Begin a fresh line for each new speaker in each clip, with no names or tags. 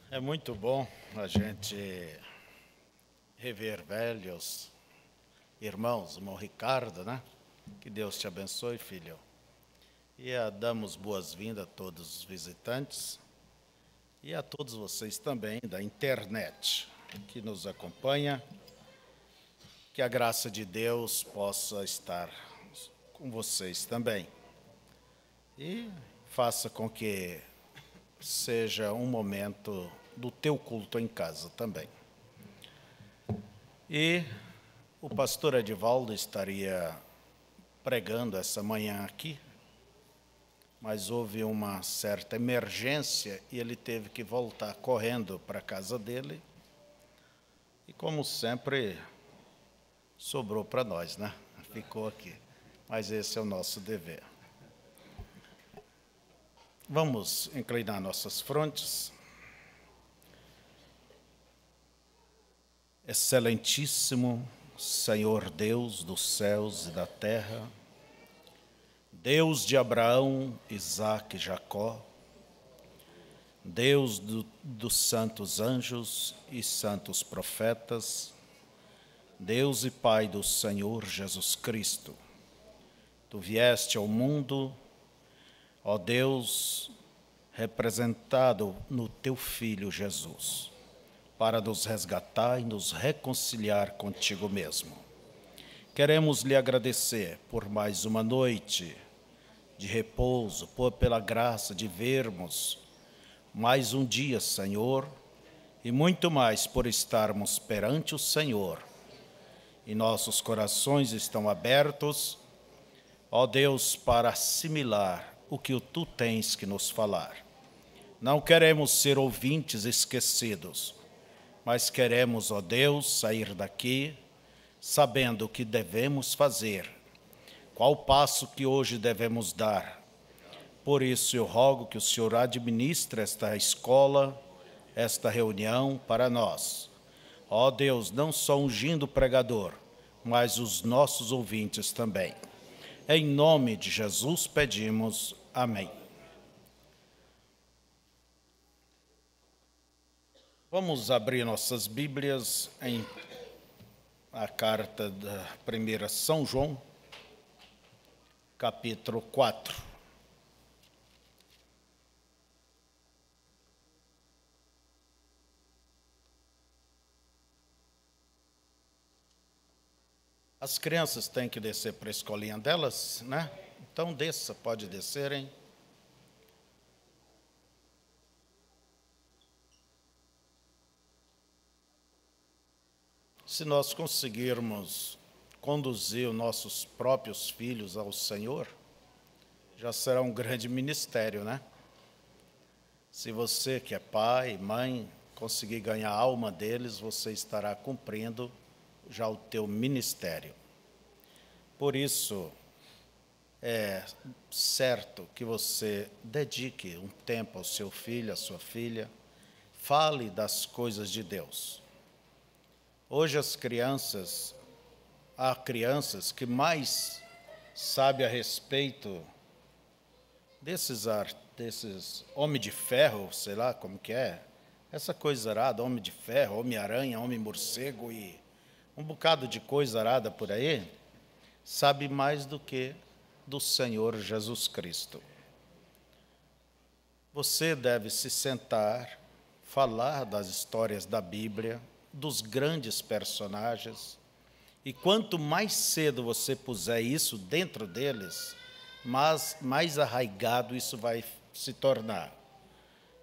É muito bom a gente rever velhos irmãos, irmão Ricardo, né? Que Deus te abençoe, filho. E damos boas-vindas a todos os visitantes e a todos vocês também da internet que nos acompanha. Que a graça de Deus possa estar com vocês também. E faça com que seja um momento do teu culto em casa também. E o pastor Edivaldo estaria pregando essa manhã aqui, mas houve uma certa emergência e ele teve que voltar correndo para a casa dele. E como sempre, sobrou para nós, né? Ficou aqui. Mas esse é o nosso dever. Vamos inclinar nossas frontes. Excelentíssimo Senhor Deus dos céus e da terra, Deus de Abraão, Isaque e Jacó, Deus dos santos anjos e santos profetas, Deus e Pai do Senhor Jesus Cristo, Tu vieste ao mundo, ó Deus, representado no Teu Filho Jesus, para nos resgatar e nos reconciliar contigo mesmo. Queremos lhe agradecer por mais uma noite de repouso, pela graça de vermos mais um dia, Senhor, e muito mais por estarmos perante o Senhor. E nossos corações estão abertos, ó Deus, para assimilar o que Tu tens que nos falar. Não queremos ser ouvintes esquecidos, mas queremos, ó Deus, sair daqui sabendo o que devemos fazer, qual passo que hoje devemos dar. Por isso eu rogo que o Senhor administre esta escola, esta reunião para nós. Ó Deus, não só ungindo o pregador, mas os nossos ouvintes também. Em nome de Jesus pedimos. Amém. Vamos abrir nossas Bíblias em a carta da primeira São João, capítulo 4. As crianças têm que descer para a escolinha delas, né? Então desça, pode descerem. Se nós conseguirmos conduzir os nossos próprios filhos ao Senhor, já será um grande ministério, né? Se você que é pai, mãe, conseguir ganhar a alma deles, você estará cumprindo já o teu ministério. Por isso, é certo que você dedique um tempo ao seu filho, à sua filha, fale das coisas de Deus. Hoje há crianças que mais sabem a respeito desses homem de ferro, sei lá como que é, essa coisa arada, homem de ferro, homem-aranha, homem-morcego e um bocado de coisa arada por aí, sabe mais do que do Senhor Jesus Cristo. Você deve se sentar, falar das histórias da Bíblia, dos grandes personagens, e quanto mais cedo você puser isso dentro deles, mais arraigado isso vai se tornar.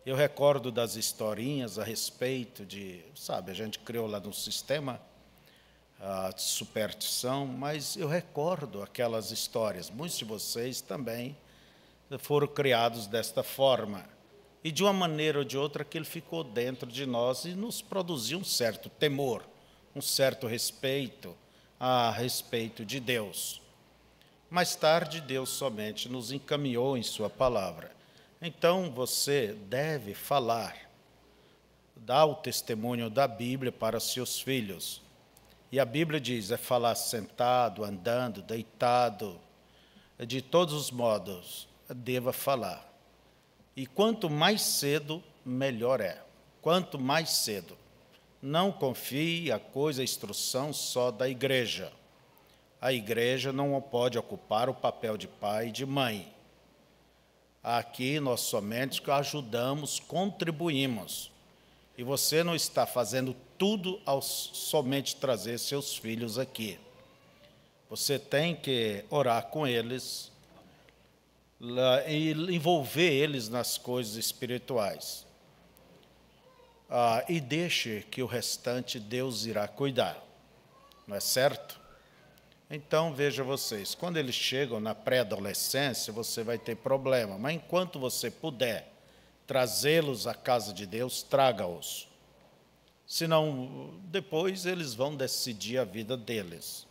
Eu recordo das historinhas a respeito de, sabe, a gente criou lá no sistema a superstição, mas eu recordo aquelas histórias. Muitos de vocês também foram criados desta forma. E de uma maneira ou de outra aquilo ficou dentro de nós e nos produziu um certo temor, um certo respeito a respeito de Deus. Mais tarde, Deus somente nos encaminhou em sua palavra. Então, você deve falar, dar o testemunho da Bíblia para seus filhos. E a Bíblia diz, é falar sentado, andando, deitado, de todos os modos, deva falar. E quanto mais cedo, melhor é. quanto mais cedo. Não confie a instrução só da igreja. A igreja não pode ocupar o papel de pai e de mãe. Aqui nós somente ajudamos, contribuímos. E você não está fazendo tudo ao somente trazer seus filhos aqui. Você tem que orar com eles e envolver eles nas coisas espirituais. E deixe que o restante Deus irá cuidar. Não é certo? Então, veja vocês, quando eles chegam na pré-adolescência, você vai ter problema. Mas enquanto você puder trazê-los à casa de Deus, traga-os. Senão, depois eles vão decidir a vida deles.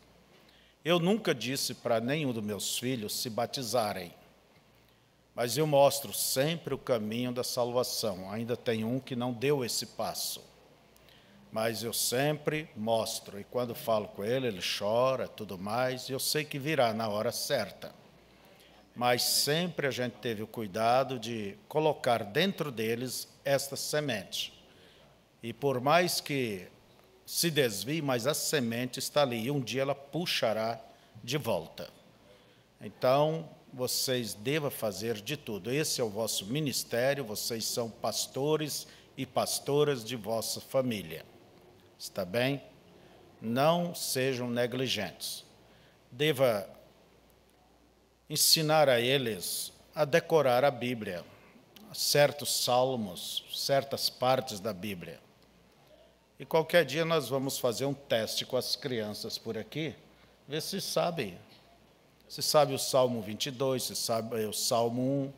Eu nunca disse para nenhum dos meus filhos se batizarem, mas eu mostro sempre o caminho da salvação. Ainda tem um que não deu esse passo, mas eu sempre mostro, e quando falo com ele, ele chora, tudo mais, e eu sei que virá na hora certa. Mas sempre a gente teve o cuidado de colocar dentro deles esta semente. E por mais que se desvie, mas a semente está ali, e um dia ela puxará de volta. Então, vocês devem fazer de tudo. Esse é o vosso ministério, vocês são pastores e pastoras de vossa família. Está bem? Não sejam negligentes. Deva ensinar a eles a decorar a Bíblia, certos salmos, certas partes da Bíblia. E qualquer dia nós vamos fazer um teste com as crianças por aqui, ver se sabem. Se sabe o Salmo 22, se sabe o Salmo 1,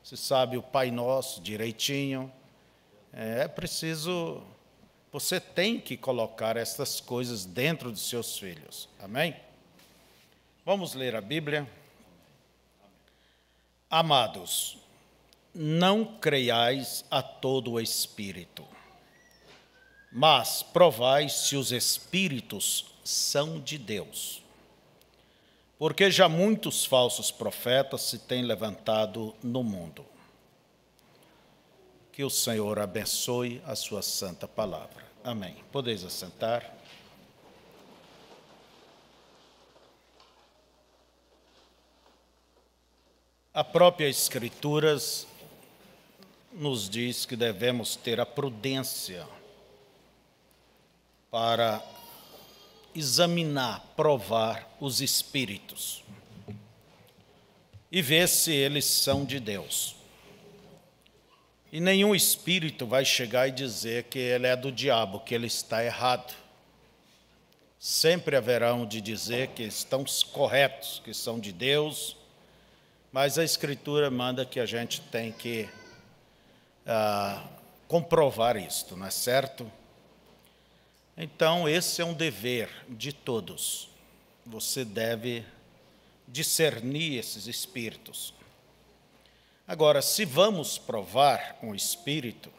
se sabe o Pai Nosso direitinho. É preciso, você tem que colocar essas coisas dentro dos seus filhos. Amém? Vamos ler a Bíblia. Amados, não creiais a todo o Espírito, mas provai se os Espíritos são de Deus. Porque já muitos falsos profetas se têm levantado no mundo. Que o Senhor abençoe a sua santa palavra. Amém. Podeis assentar. A própria Escritura nos diz que devemos ter a prudência para examinar, provar os espíritos e ver se eles são de Deus. E nenhum espírito vai chegar e dizer que ele é do diabo, que ele está errado. Sempre haverão de dizer que estão corretos, que são de Deus, mas a Escritura manda que a gente tem que comprovar isto, não é certo? Então, esse é um dever de todos. Você deve discernir esses espíritos. Agora, se vamos provar um espírito,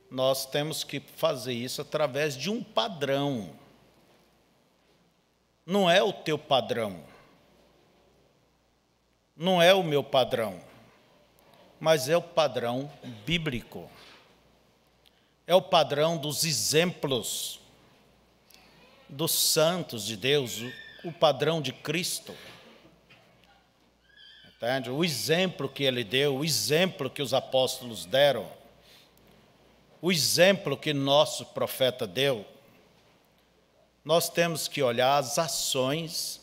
nós temos que fazer isso através de um padrão. Não é o teu padrão. Não é o meu padrão. Mas é o padrão bíblico. É o padrão dos exemplos dos santos de Deus, o padrão de Cristo. Entende? O exemplo que ele deu, o exemplo que os apóstolos deram, o exemplo que nosso profeta deu. Nós temos que olhar as ações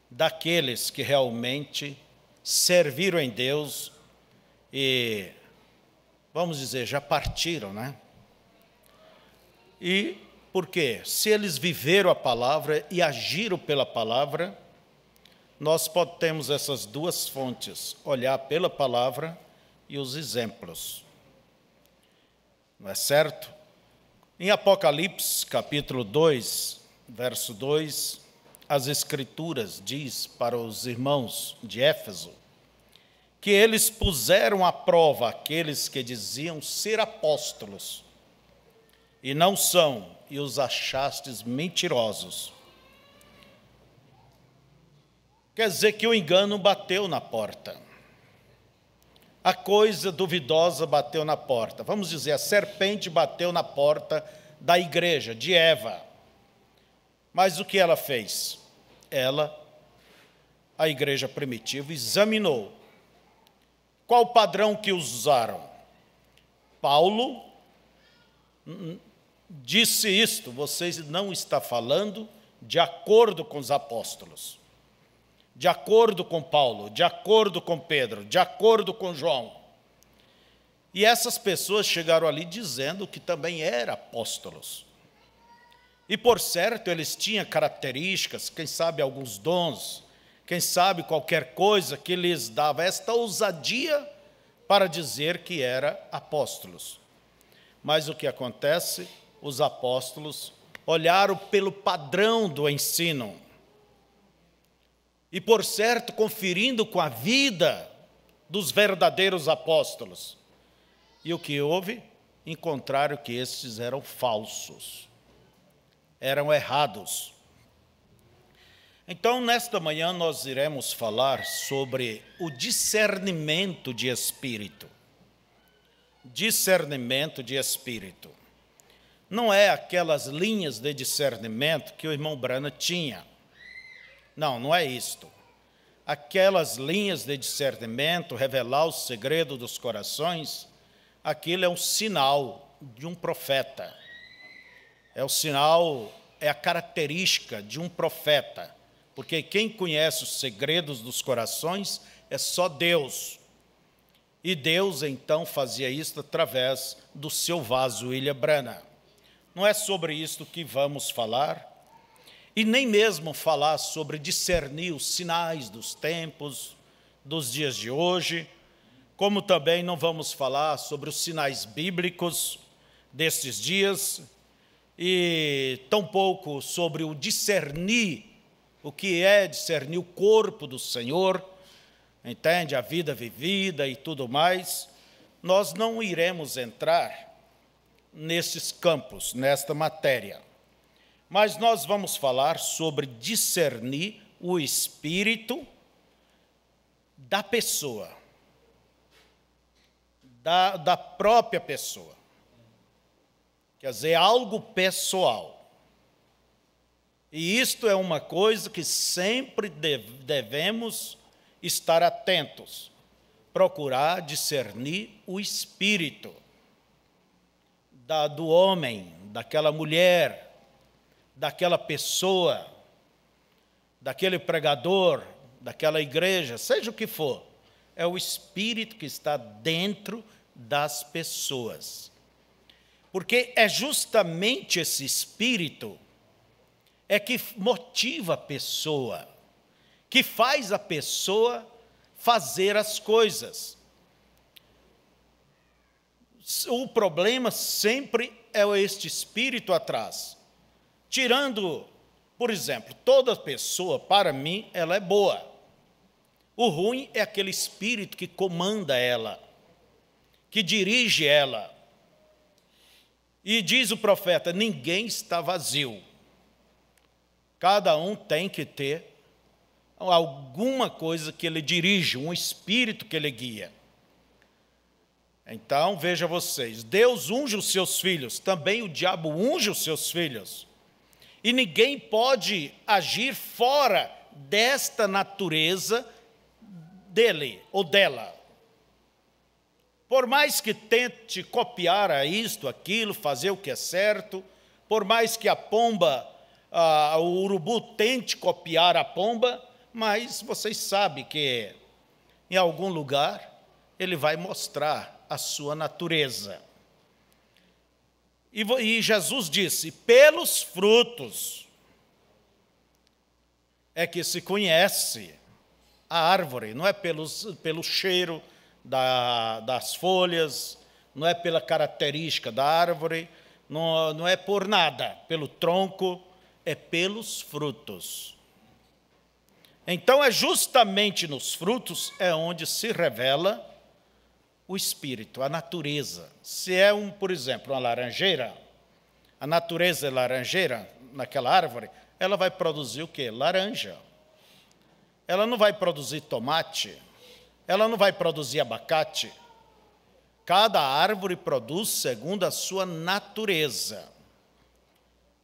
daqueles que realmente serviram em Deus e, vamos dizer, já partiram, né? E por quê? Se eles viveram a palavra e agiram pela palavra, nós temos essas duas fontes, olhar pela palavra e os exemplos. Não é certo? Em Apocalipse, capítulo 2, verso 2, as Escrituras diz para os irmãos de Éfeso que eles puseram à prova aqueles que diziam ser apóstolos, e não são, e os achastes mentirosos. Quer dizer que o engano bateu na porta. a coisa duvidosa bateu na porta. Vamos dizer, a serpente bateu na porta da igreja, de Eva. Mas o que ela fez? Ela, a igreja primitiva, examinou. Qual o padrão que usaram? Paulo disse isto: vocês não estão falando de acordo com os apóstolos, de acordo com Paulo, de acordo com Pedro, de acordo com João. E essas pessoas chegaram ali dizendo que também eram apóstolos. E, por certo, eles tinham características, quem sabe alguns dons, quem sabe qualquer coisa que lhes dava esta ousadia para dizer que eram apóstolos. Mas o que acontece? Os apóstolos olharam pelo padrão do ensino e, por certo, conferindo com a vida dos verdadeiros apóstolos. E o que houve? Encontraram que estes eram falsos, eram errados. Então, nesta manhã, nós iremos falar sobre o discernimento de espírito. Discernimento de espírito. Não é aquelas linhas de discernimento que o irmão Brana tinha. Não, não é isto. Aquelas linhas de discernimento, revelar o segredo dos corações, aquilo é um sinal de um profeta. É o sinal, é a característica de um profeta. Porque quem conhece os segredos dos corações é só Deus. E Deus, então, fazia isso através do seu vaso, William Branham. Não é sobre isto que vamos falar, e nem mesmo falar sobre discernir os sinais dos tempos, dos dias de hoje, como também não vamos falar sobre os sinais bíblicos destes dias, e tampouco sobre o discernir, o que é discernir o corpo do Senhor, entende? A vida vivida e tudo mais. Nós não iremos entrar nesses campos, nesta matéria. Mas nós vamos falar sobre discernir o espírito da pessoa, da própria pessoa. Quer dizer, algo pessoal. E isto é uma coisa que sempre devemos estar atentos, procurar discernir o espírito do homem, daquela mulher, daquela pessoa, daquele pregador, daquela igreja, seja o que for. É o espírito que está dentro das pessoas. Porque é justamente esse espírito que motiva a pessoa, que faz a pessoa fazer as coisas. O problema sempre é este espírito atrás. Tirando, por exemplo, toda pessoa, para mim, ela é boa. O ruim é aquele espírito que comanda ela, que dirige ela. E diz o profeta, ninguém está vazio. Cada um tem que ter alguma coisa que ele dirige, um espírito que ele guia. Então, veja vocês, Deus unge os seus filhos, também o diabo unge os seus filhos. E ninguém pode agir fora desta natureza dele ou dela. Por mais que tente copiar a isto, aquilo, fazer o que é certo, por mais que a pomba, o urubu tente copiar a pomba, mas vocês sabem que em algum lugar ele vai mostrar a sua natureza. E Jesus disse, pelos frutos é que se conhece a árvore, não é pelo cheiro das folhas, não é pela característica da árvore, não é por nada, pelo tronco, é pelos frutos. Então, é justamente nos frutos é onde se revela o espírito, a natureza. Se é, por exemplo, uma laranjeira, a natureza é laranjeira, naquela árvore, ela vai produzir o quê? Laranja. Ela não vai produzir tomate, ela não vai produzir abacate. Cada árvore produz segundo a sua natureza.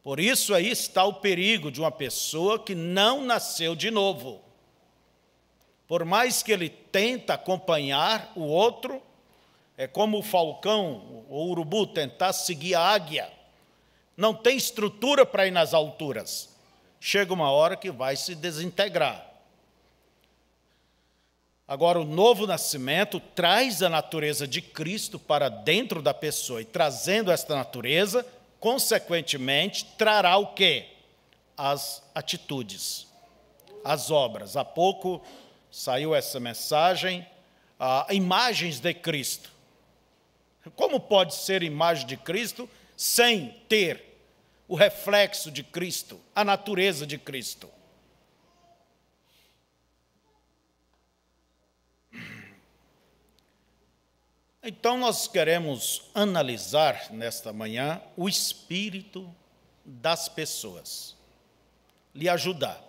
Por isso aí está o perigo de uma pessoa que não nasceu de novo. Por mais que ele tenta acompanhar o outro, é como o falcão, o urubu, tentar seguir a águia. Não tem estrutura para ir nas alturas. Chega uma hora que vai se desintegrar. Agora, o novo nascimento traz a natureza de Cristo para dentro da pessoa. E trazendo esta natureza, consequentemente, trará o quê? As atitudes, as obras. Há pouco saiu essa mensagem, imagens de Cristo. Como pode ser imagem de Cristo sem ter o reflexo de Cristo, a natureza de Cristo? Então, nós queremos analisar nesta manhã o espírito das pessoas, lhe ajudar.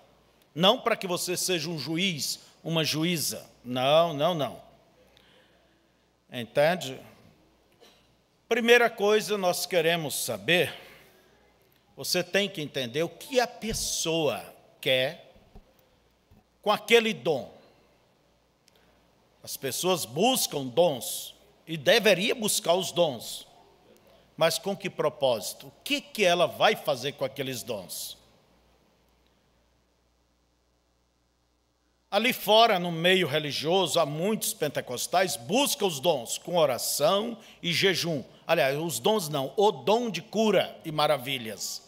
Não para que você seja um juiz, uma juíza. Não, não, não. Entende? Primeira coisa, nós queremos saber, você tem que entender o que a pessoa quer com aquele dom. As pessoas buscam dons e deveria buscar os dons. Mas com que propósito? O que ela vai fazer com aqueles dons? Ali fora, no meio religioso, há muitos pentecostais buscam os dons com oração e jejum. Aliás, os dons não, o dom de cura e maravilhas.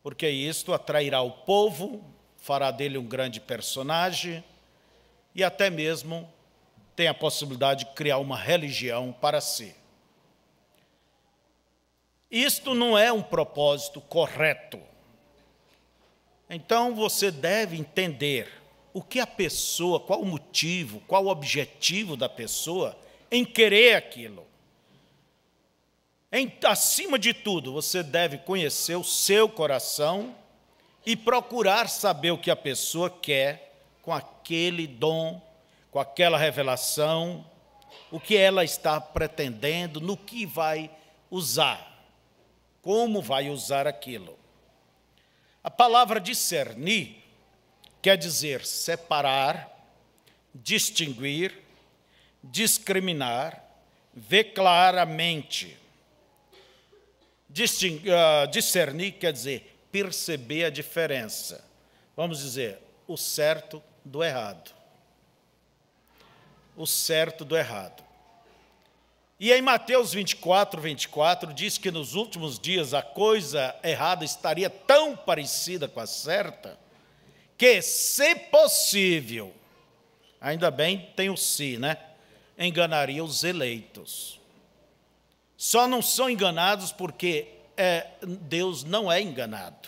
Porque isto atrairá o povo, fará dele um grande personagem e até mesmo tem a possibilidade de criar uma religião para si. Isto não é um propósito correto. Então, você deve entender o que a pessoa, qual o motivo, qual o objetivo da pessoa em querer aquilo. Acima de tudo, você deve conhecer o seu coração e procurar saber o que a pessoa quer com aquele dom, com aquela revelação, o que ela está pretendendo, no que vai usar, como vai usar aquilo. A palavra discernir quer dizer separar, distinguir, discriminar, ver claramente. Discernir quer dizer perceber a diferença. Vamos dizer, o certo do errado. O certo do errado. E em Mateus 24 diz que nos últimos dias a coisa errada estaria tão parecida com a certa, que, se possível, ainda bem tem o se, né? Enganaria os eleitos. Só não são enganados porque Deus não é enganado.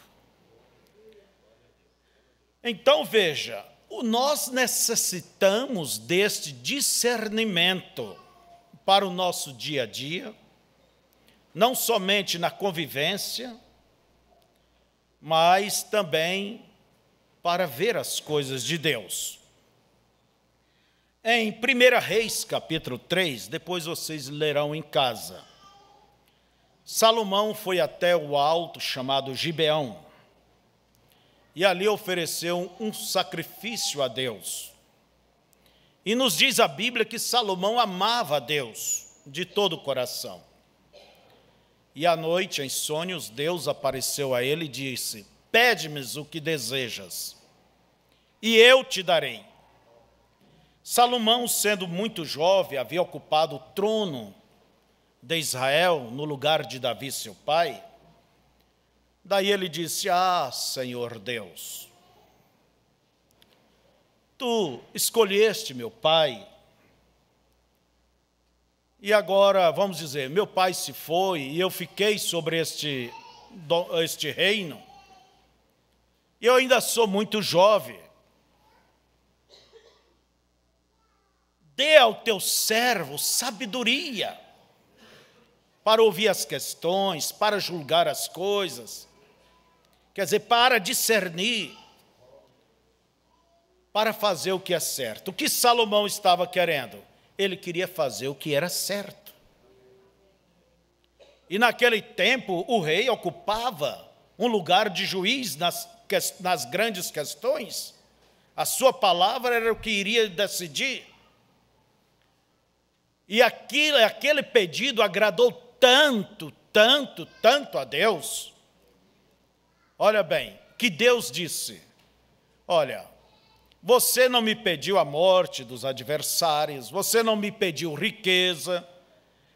Então, veja, nós necessitamos deste discernimento para o nosso dia a dia, não somente na convivência, mas também para ver as coisas de Deus. Em 1 Reis, capítulo 3, depois vocês lerão em casa, Salomão foi até o alto chamado Gibeão, e ali ofereceu um sacrifício a Deus. E nos diz a Bíblia que Salomão amava a Deus de todo o coração. E à noite, em sonhos, Deus apareceu a ele e disse: pede-me o que desejas, e eu te darei. Salomão, sendo muito jovem, havia ocupado o trono de Israel no lugar de Davi, seu pai. Daí ele disse: ah, Senhor Deus, tu escolheste meu pai, e agora, vamos dizer, meu pai se foi e eu fiquei sobre este reino, e eu ainda sou muito jovem. Dê ao teu servo sabedoria para ouvir as questões, para julgar as coisas, quer dizer, para discernir, para fazer o que é certo. O que Salomão estava querendo? Ele queria fazer o que era certo. E naquele tempo, o rei ocupava um lugar de juiz nas grandes questões. A sua palavra era o que iria decidir. E aquele pedido agradou tanto a Deus. Olha bem, que Deus disse: olha, você não me pediu a morte dos adversários, você não me pediu riqueza,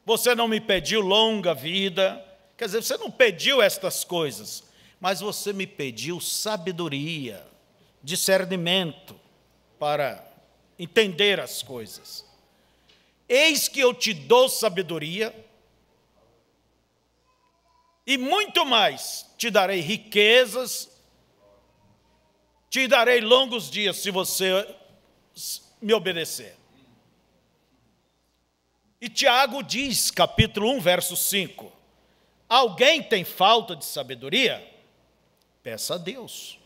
você não me pediu longa vida, quer dizer, você não pediu estas coisas, mas você me pediu sabedoria, discernimento para entender as coisas. Eis que eu te dou sabedoria, e muito mais, te darei riquezas, te darei longos dias se você me obedecer. E Tiago diz, capítulo 1, verso 5, alguém tem falta de sabedoria? Peça a Deus.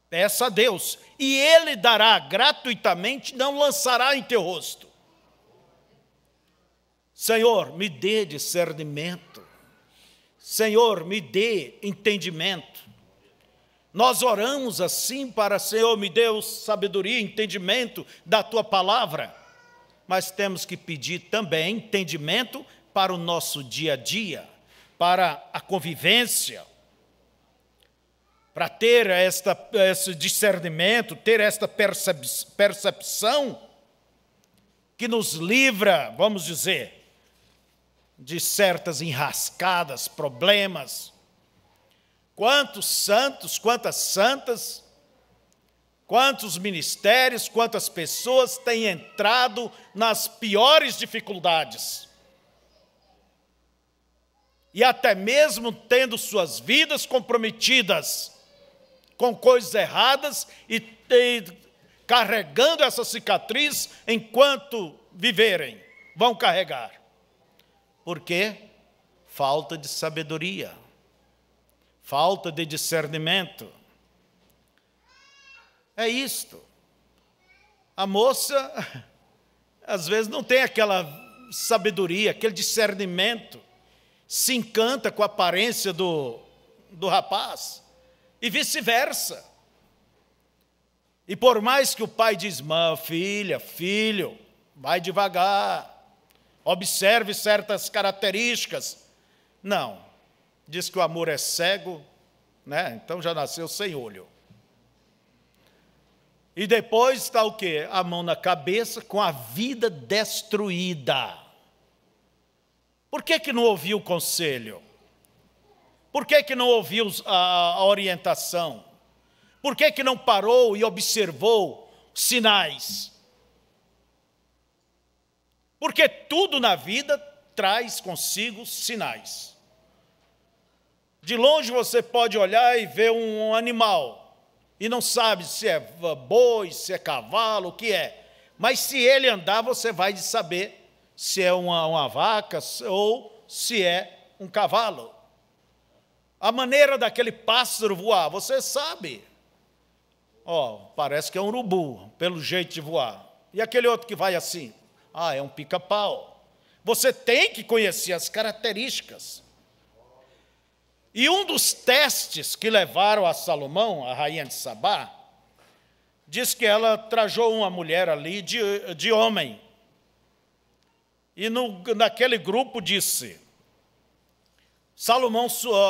Peça a Deus, e Ele dará gratuitamente, não lançará em teu rosto. Senhor, me dê discernimento. Senhor, me dê entendimento. Nós oramos assim para, Senhor, me dê sabedoria, entendimento da Tua palavra. Mas temos que pedir também entendimento para o nosso dia a dia, para a convivência, para ter esse discernimento, ter esta percepção que nos livra, vamos dizer, de certas enrascadas, problemas. Quantos santos, quantas santas, quantos ministérios, quantas pessoas têm entrado nas piores dificuldades. E até mesmo tendo suas vidas comprometidas com coisas erradas e carregando essa cicatriz enquanto viverem, vão carregar. Por quê? Falta de sabedoria, falta de discernimento. É isto. A moça, às vezes, não tem aquela sabedoria, aquele discernimento, se encanta com a aparência do rapaz, e vice-versa. E por mais que o pai diz, filha, filho, vai devagar, observe certas características. Não, diz que o amor é cego, né? Então já nasceu sem olho. E depois está o quê? A mão na cabeça, com a vida destruída. Por que não ouviu o conselho? Por que não ouviu a orientação? Por que não parou e observou sinais? Porque tudo na vida traz consigo sinais. De longe você pode olhar e ver um animal, e não sabe se é boi, se é cavalo, o que é. Mas se ele andar, você vai saber se é uma vaca ou se é um cavalo. A maneira daquele pássaro voar, você sabe. Parece que é um urubu, pelo jeito de voar. E aquele outro que vai assim? É um pica-pau. Você tem que conhecer as características. E um dos testes que levaram a Salomão, a rainha de Sabá, diz que ela trajou uma mulher ali de homem. E naquele grupo disse, Salomão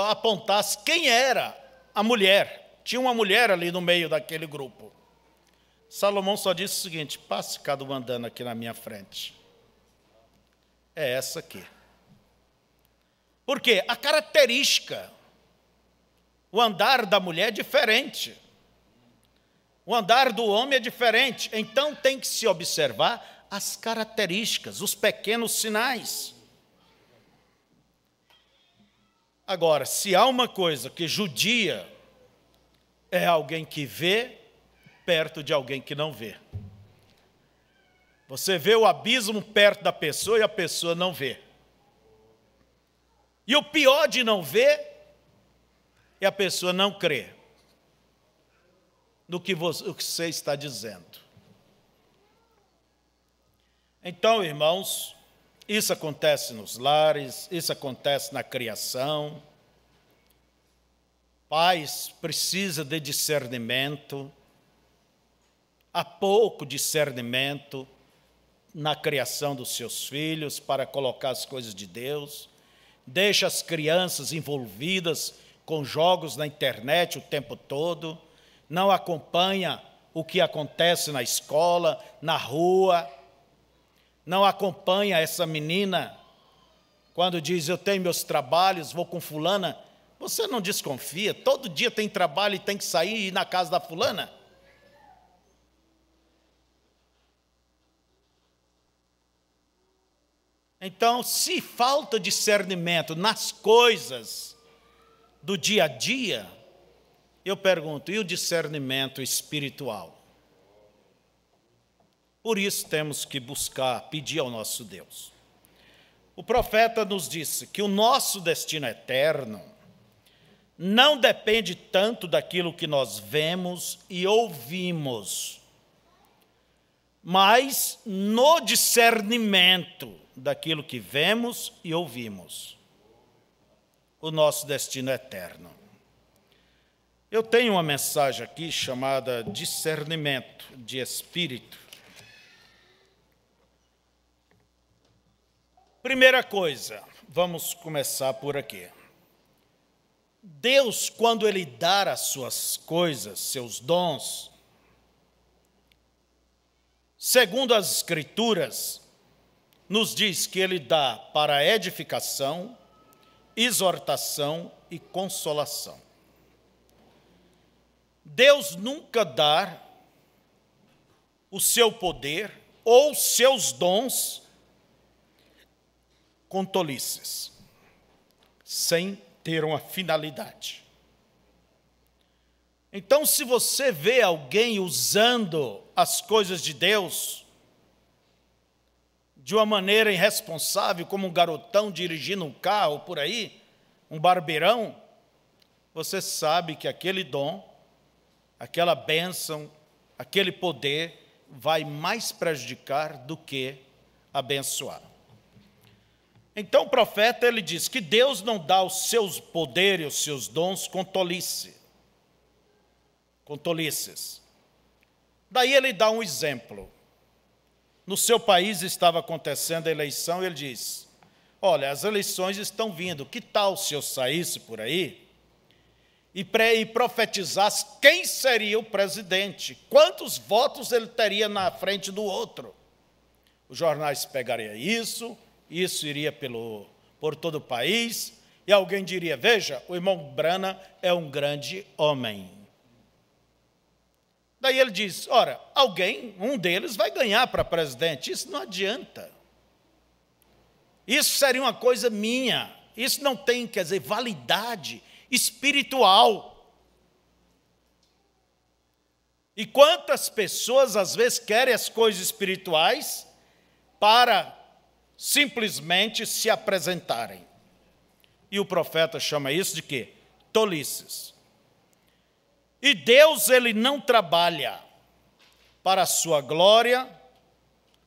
apontasse quem era a mulher. Tinha uma mulher ali no meio daquele grupo. Salomão só disse o seguinte, passe cada um andando aqui na minha frente. É essa aqui. Por quê? A característica, o andar da mulher é diferente. O andar do homem é diferente. Então tem que se observar as características, os pequenos sinais. Agora, se há uma coisa que judia, é alguém que vê perto de alguém que não vê. Você vê o abismo perto da pessoa e a pessoa não vê. E o pior de não ver é a pessoa não crer. no que você está dizendo. Então, irmãos, isso acontece nos lares, isso acontece na criação. Pais precisam de discernimento. Há pouco discernimento na criação dos seus filhos para colocar as coisas de Deus. Deixa as crianças envolvidas com jogos na internet o tempo todo. Não acompanha o que acontece na escola, na rua. Não acompanha essa menina quando diz, eu tenho meus trabalhos, vou com fulana. Você não desconfia? Todo dia tem trabalho e tem que sair e ir na casa da fulana? Então, se falta discernimento nas coisas do dia a dia, eu pergunto, e o discernimento espiritual? Por isso temos que buscar, pedir ao nosso Deus. O profeta nos disse que o nosso destino eterno não depende tanto daquilo que nós vemos e ouvimos, mas no discernimento daquilo que vemos e ouvimos. O nosso destino eterno. Eu tenho uma mensagem aqui chamada discernimento de espírito. Primeira coisa, vamos começar por aqui. Deus, quando Ele dá as suas coisas, seus dons, segundo as Escrituras, nos diz que Ele dá para edificação, exortação e consolação. Deus nunca dá o seu poder ou seus dons com tolices, sem ter uma finalidade. Então, se você vê alguém usando as coisas de Deus de uma maneira irresponsável, como um garotão dirigindo um carro por aí, um barbeirão, você sabe que aquele dom, aquela bênção, aquele poder vai mais prejudicar do que abençoar. Então o profeta, ele diz que Deus não dá os seus poderes, os seus dons com tolice, com tolices. Daí ele dá um exemplo. No seu país estava acontecendo a eleição, e ele diz, olha, as eleições estão vindo, que tal se eu saísse por aí e profetizasse quem seria o presidente, quantos votos ele teria na frente do outro? Os jornais pegariam isso iria por todo o país, e alguém diria, veja, o irmão Brana é um grande homem. Daí ele diz, ora, um deles vai ganhar para presidente, isso não adianta. Isso seria uma coisa minha, isso não tem, quer dizer, validade espiritual. E quantas pessoas às vezes querem as coisas espirituais para simplesmente se apresentarem. E o profeta chama isso de quê? Tolices. E Deus, ele não trabalha para a sua glória,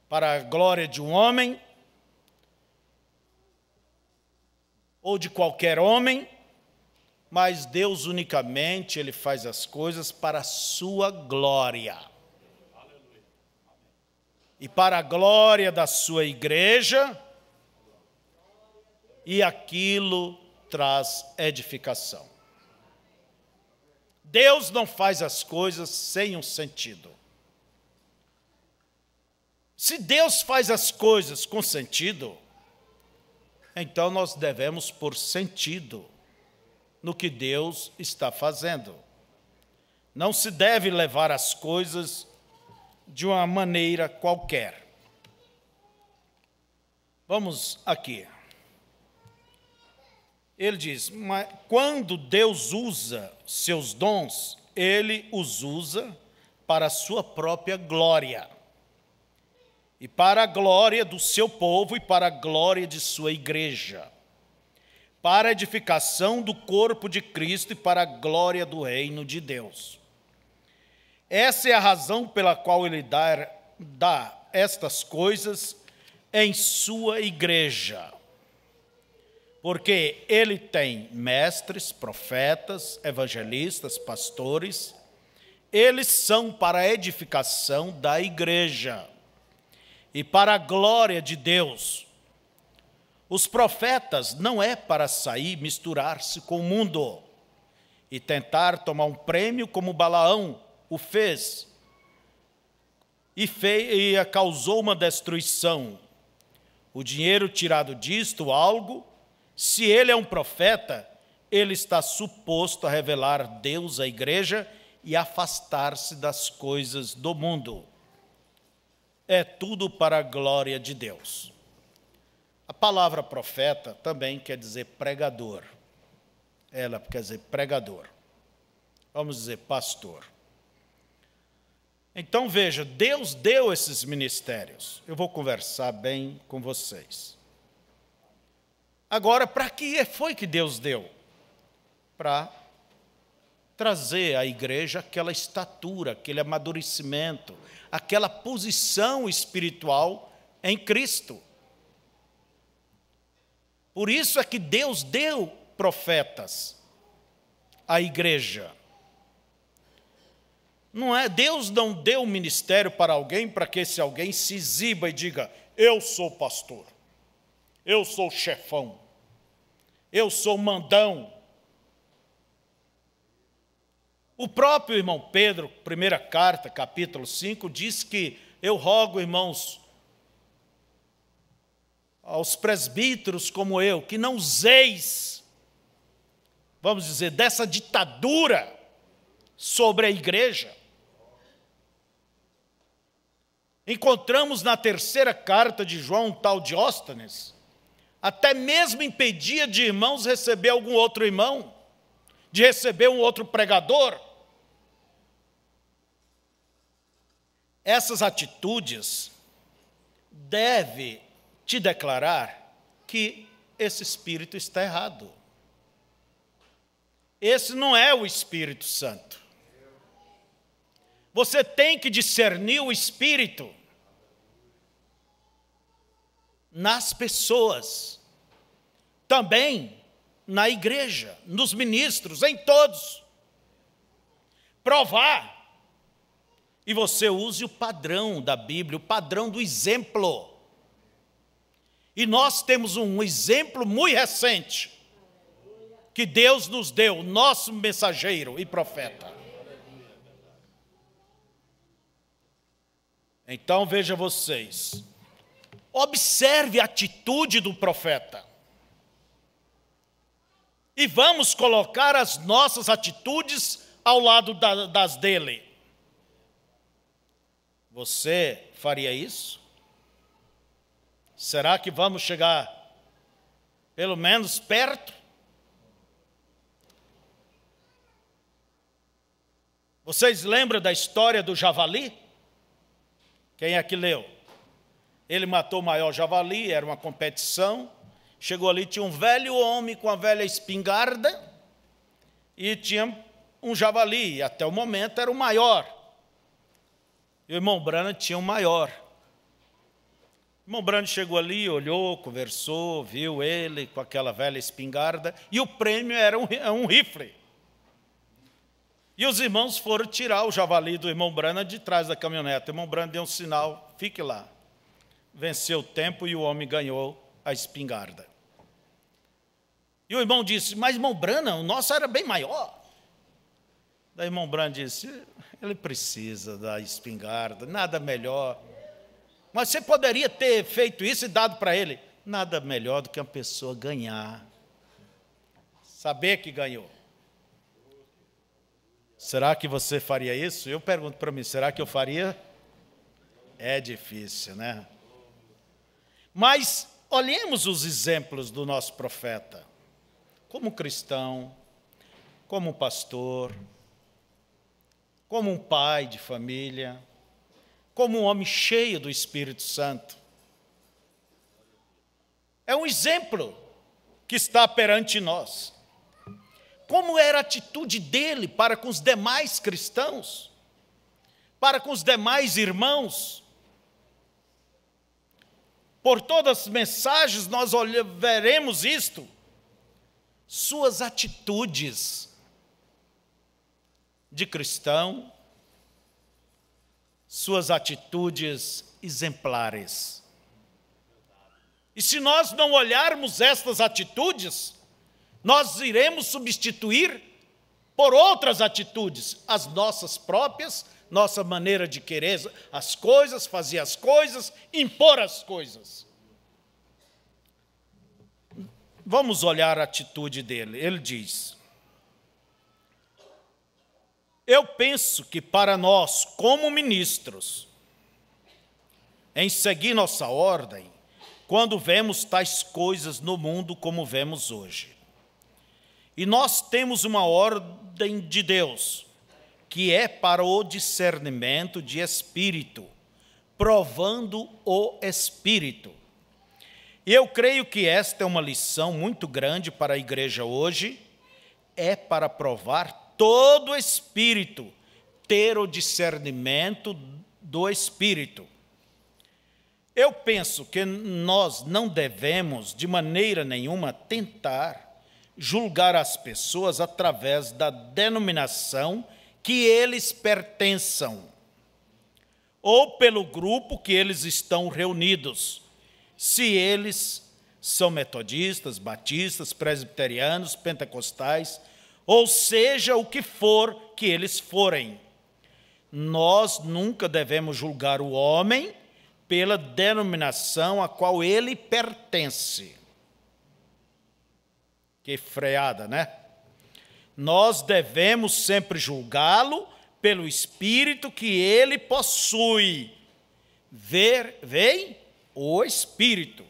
para a glória de um homem, ou de qualquer homem, mas Deus unicamente, ele faz as coisas para a sua glória. E para a glória da sua igreja, e aquilo traz edificação. Deus não faz as coisas sem um sentido. Se Deus faz as coisas com sentido, então nós devemos pôr sentido no que Deus está fazendo. Não se deve levar as coisas de uma maneira qualquer. Vamos aqui. Ele diz, mas quando Deus usa seus dons, Ele os usa para a sua própria glória, e para a glória do seu povo e para a glória de sua igreja, para a edificação do corpo de Cristo e para a glória do reino de Deus. Essa é a razão pela qual ele dá estas coisas em sua igreja. Porque ele tem mestres, profetas, evangelistas, pastores. Eles são para a edificação da igreja e para a glória de Deus. Os profetas não é para sair, misturar-se com o mundo e tentar tomar um prêmio como Balaão o fez e causou uma destruição. O dinheiro tirado disto, algo, se ele é um profeta, ele está suposto a revelar Deus à igreja e afastar-se das coisas do mundo. É tudo para a glória de Deus. A palavra profeta também quer dizer pregador. Ela quer dizer pregador. Vamos dizer pastor. Então veja, Deus deu esses ministérios. Eu vou conversar bem com vocês. Agora, para que foi que Deus deu? Para trazer à igreja aquela estatura, aquele amadurecimento, aquela posição espiritual em Cristo. Por isso é que Deus deu profetas à igreja. Deus não deu um ministério para alguém para que esse alguém se exiba e diga: eu sou pastor, eu sou chefão, eu sou mandão. O próprio irmão Pedro, primeira carta, capítulo 5, diz que eu rogo, irmãos, aos presbíteros como eu, que não useis, vamos dizer, dessa ditadura sobre a igreja. Encontramos na terceira carta de João um tal Dióstenes, até mesmo impedia de irmãos receber algum outro irmão, de receber um outro pregador. Essas atitudes devem te declarar que esse espírito está errado. Esse não é o Espírito Santo. Você tem que discernir o Espírito nas pessoas, também na igreja, nos ministros, em todos. Provar. E você use o padrão da Bíblia, o padrão do exemplo. E nós temos um exemplo muito recente que Deus nos deu, o nosso mensageiro e profeta. Então veja vocês, observe a atitude do profeta. E vamos colocar as nossas atitudes ao lado das dele. Você faria isso? Será que vamos chegar pelo menos perto? Vocês lembram da história do javali? Quem é que leu? Ele matou o maior javali, era uma competição. Chegou ali, tinha um velho homem com a velha espingarda e tinha um javali, e até o momento era o maior. E o irmão Branham tinha o maior. O irmão Branham chegou ali, olhou, conversou, viu ele com aquela velha espingarda, e o prêmio era um rifle. E os irmãos foram tirar o javali do irmão Branham de trás da caminhonete. O irmão Branham deu um sinal, fique lá. Venceu o tempo e o homem ganhou a espingarda. E o irmão disse: mas irmão Branham, o nosso era bem maior. Daí o irmão Branham disse: ele precisa da espingarda, nada melhor. Mas você poderia ter feito isso e dado para ele. Nada melhor do que uma pessoa ganhar. Saber que ganhou. Será que você faria isso? Eu pergunto para mim, será que eu faria? É difícil, né? Mas olhemos os exemplos do nosso profeta. Como cristão, como pastor, como um pai de família, como um homem cheio do Espírito Santo. É um exemplo que está perante nós. Como era a atitude dele para com os demais cristãos? para com os demais irmãos. Por todas as mensagens nós veremos isto. Suas atitudes de cristão, suas atitudes exemplares. E se nós não olharmos estas atitudes, nós iremos substituir por outras atitudes, as nossas próprias, nossa maneira de querer as coisas, fazer as coisas, impor as coisas. Vamos olhar a atitude dele. Ele diz: eu penso que para nós, como ministros, em seguir nossa ordem, quando vemos tais coisas no mundo como vemos hoje, e nós temos uma ordem de Deus, que é para o discernimento de espírito, provando o espírito. E eu creio que esta é uma lição muito grande para a igreja hoje, é para provar todo espírito, ter o discernimento do espírito. Eu penso que nós não devemos, de maneira nenhuma, tentar julgar as pessoas através da denominação que eles pertençam, ou pelo grupo que eles estão reunidos, se eles são metodistas, batistas, presbiterianos, pentecostais, ou seja, o que for que eles forem. Nós nunca devemos julgar o homem pela denominação a qual ele pertence. Que freada, né? Nós devemos sempre julgá-lo pelo espírito que ele possui. Vem o espírito.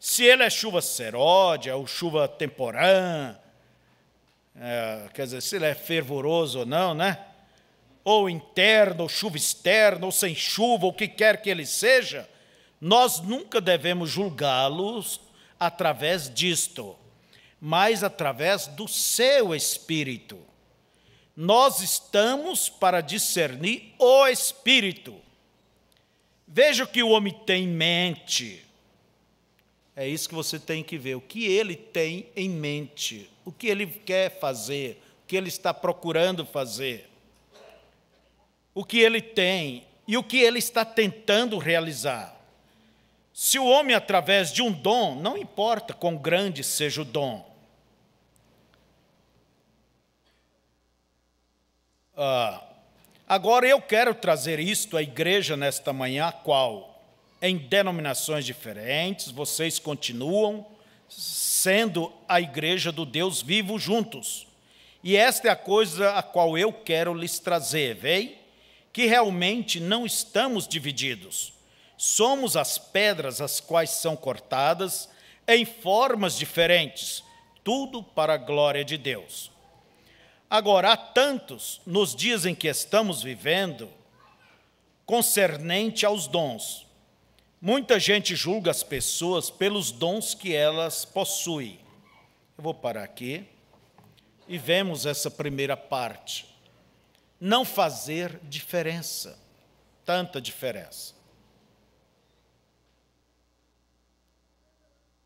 Se ele é chuva seródia ou chuva temporã, quer dizer, se ele é fervoroso ou não, né? Ou interno, ou chuva externa, ou sem chuva, ou o que quer que ele seja, nós nunca devemos julgá-los através disto, mas através do seu espírito. Nós estamos para discernir o espírito. Veja o que o homem tem em mente. É isso que você tem que ver, o que ele tem em mente, o que ele quer fazer, o que ele está procurando fazer, o que ele tem e o que ele está tentando realizar. Se o homem, através de um dom, não importa quão grande seja o dom, agora eu quero trazer isto à igreja nesta manhã, a qual, em denominações diferentes, vocês continuam sendo a igreja do Deus vivo juntos. E esta é a coisa a qual eu quero lhes trazer, veem? Que realmente não estamos divididos. Somos as pedras as quais são cortadas em formas diferentes, tudo para a glória de Deus. Agora, há tantos, nos dias em que estamos vivendo, concernente aos dons. Muita gente julga as pessoas pelos dons que elas possuem. Eu vou parar aqui e vemos essa primeira parte. Não fazer diferença, tanta diferença.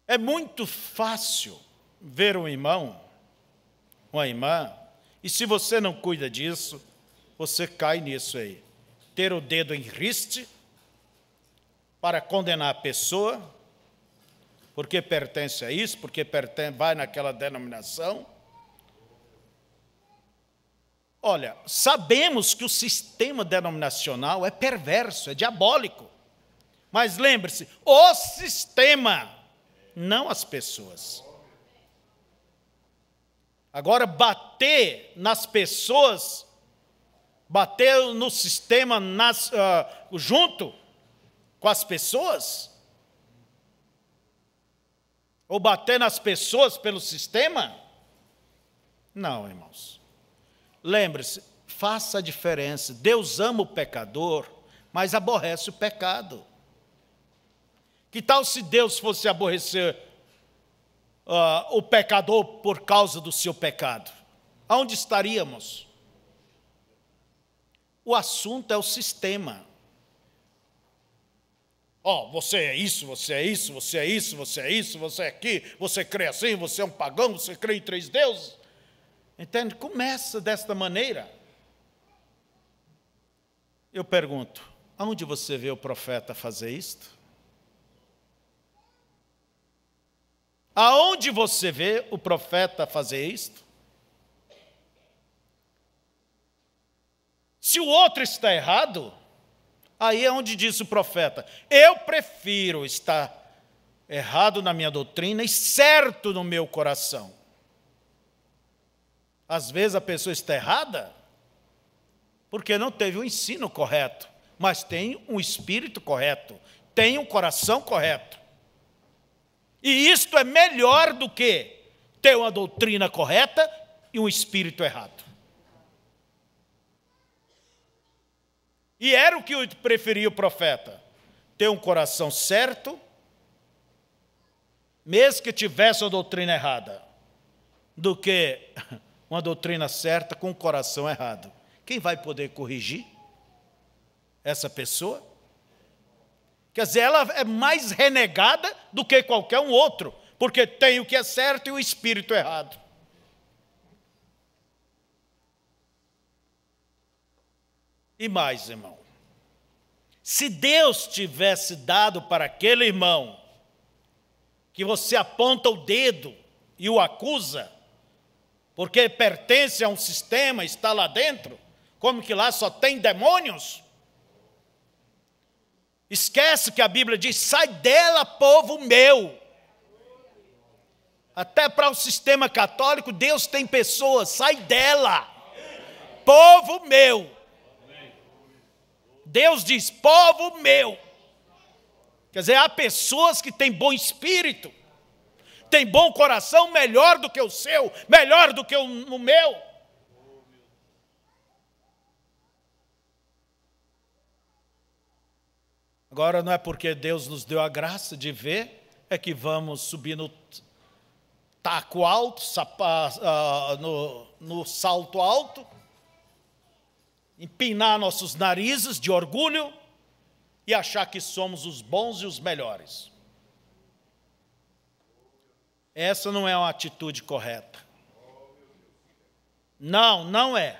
É muito fácil ver um irmão, uma irmã, e se você não cuida disso, você cai nisso aí. Ter o dedo em riste para condenar a pessoa, porque pertence a isso, porque vai naquela denominação. Olha, sabemos que o sistema denominacional é perverso, é diabólico. Mas lembre-se, o sistema, não as pessoas. Agora, bater nas pessoas, bater no sistema junto com as pessoas, ou bater nas pessoas pelo sistema? Não, irmãos. Lembre-se, faça a diferença. Deus ama o pecador, mas aborrece o pecado. Que tal se Deus fosse aborrecer o pecador por causa do seu pecado? Aonde estaríamos? O assunto é o sistema. Você é isso, você é isso, você é isso, você é isso, você é aqui, você crê assim, você é um pagão, você crê em 3 deuses. Entende? Começa desta maneira. Eu pergunto, aonde você vê o profeta fazer isto? Aonde você vê o profeta fazer isto? Se o outro está errado, aí é onde diz o profeta: eu prefiro estar errado na minha doutrina e certo no meu coração. Às vezes a pessoa está errada porque não teve o ensino correto, mas tem um espírito correto, tem um coração correto. E isto é melhor do que ter uma doutrina correta e um espírito errado. E era o que preferia o profeta: ter um coração certo, mesmo que tivesse a doutrina errada, do que uma doutrina certa com o coração errado. Quem vai poder corrigir essa pessoa? Quer dizer, ela é mais renegada do que qualquer um outro, porque tem o que é certo e o espírito errado. E mais, irmão, se Deus tivesse dado para aquele irmão que você aponta o dedo e o acusa, porque pertence a um sistema, está lá dentro, como que lá só tem demônios? Esquece que a Bíblia diz: sai dela, povo meu. Até para o sistema católico, Deus tem pessoas: sai dela, povo meu. Deus diz: povo meu. Quer dizer, há pessoas que têm bom espírito, têm bom coração, melhor do que o seu, melhor do que o meu. Agora, não é porque Deus nos deu a graça de ver, é que vamos subir no taco alto, no salto alto, empinar nossos narizes de orgulho e achar que somos os bons e os melhores. Essa não é uma atitude correta. Não, não é.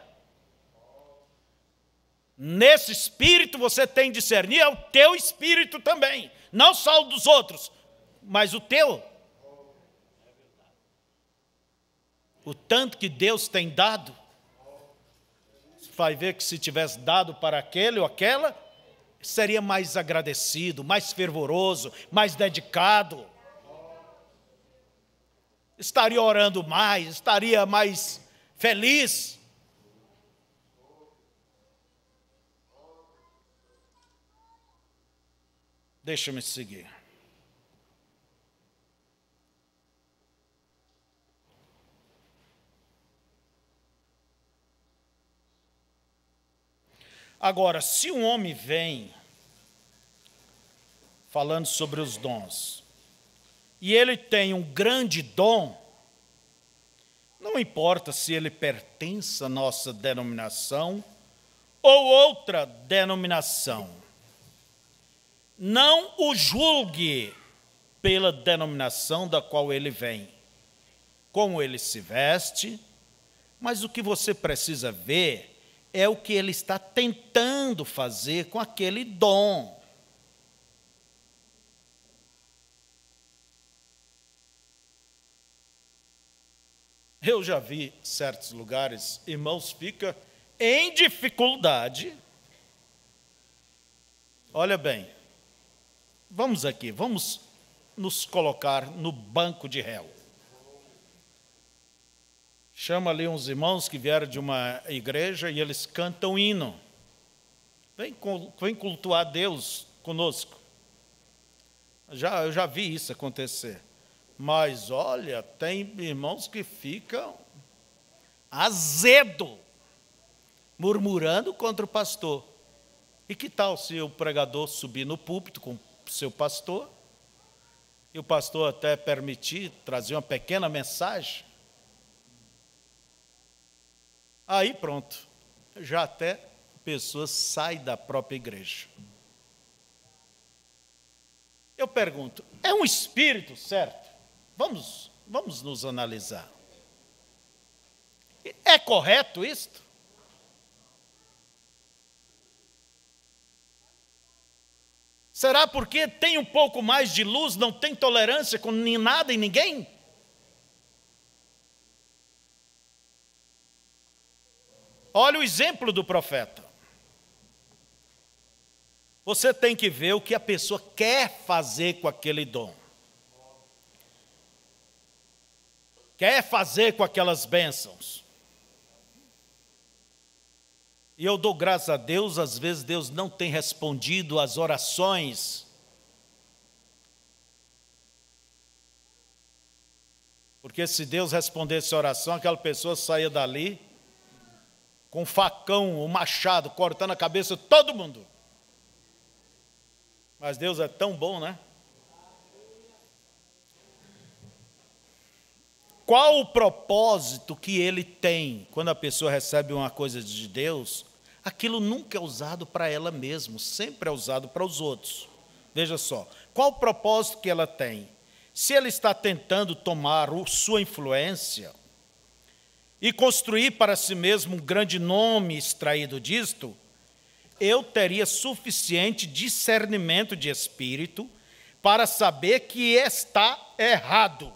Nesse espírito você tem que discernir, é o teu espírito também, não só o dos outros, mas o teu. O tanto que Deus tem dado, você vai ver que se tivesse dado para aquele ou aquela, seria mais agradecido, mais fervoroso, mais dedicado. Estaria orando mais, estaria mais feliz. Deixa-me seguir. Agora, se um homem vem falando sobre os dons, e ele tem um grande dom, não importa se ele pertence à nossa denominação ou outra denominação, não o julgue pela denominação da qual ele vem, como ele se veste, mas o que você precisa ver é o que ele está tentando fazer com aquele dom. Eu já vi certos lugares, irmãos ficam em dificuldade. Olha bem, vamos aqui, vamos nos colocar no banco de réu. Chama ali uns irmãos que vieram de uma igreja e eles cantam hino. Vem cultuar a Deus conosco. Eu já vi isso acontecer. Mas, olha, tem irmãos que ficam azedo, murmurando contra o pastor. E que tal se o pregador subir no púlpito com o seu pastor, e o pastor até permitir trazer uma pequena mensagem? Aí pronto, já até pessoas saem da própria igreja. Eu pergunto, é um espírito, certo? Vamos nos analisar. É correto isto? Será porque tem um pouco mais de luz, não tem tolerância com nada e ninguém? Olha o exemplo do profeta. Você tem que ver o que a pessoa quer fazer com aquele dom. Quer fazer com aquelas bênçãos. E eu dou graças a Deus, às vezes Deus não tem respondido às orações. Porque se Deus respondesse a oração, aquela pessoa saía dali com um facão, um machado, cortando a cabeça de todo mundo. Mas Deus é tão bom, né? Qual o propósito que ele tem quando a pessoa recebe uma coisa de Deus? Aquilo nunca é usado para ela mesma, sempre é usado para os outros. Veja só, qual o propósito que ela tem? Se ele está tentando tomar sua influência e construir para si mesmo um grande nome extraído disto, eu teria suficiente discernimento de espírito para saber que está errado.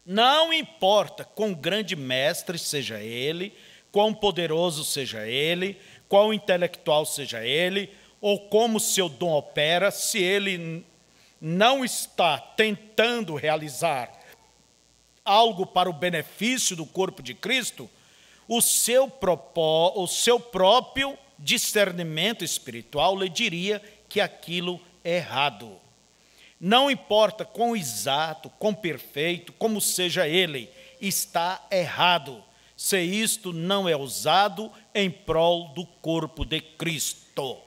Não importa quão grande mestre seja ele, quão poderoso seja ele, quão intelectual seja ele, ou como seu dom opera, se ele não está tentando realizar algo para o benefício do corpo de Cristo, o seu próprio discernimento espiritual lhe diria que aquilo é errado. Não importa quão exato, quão perfeito, como seja ele, está errado, se isto não é usado em prol do corpo de Cristo.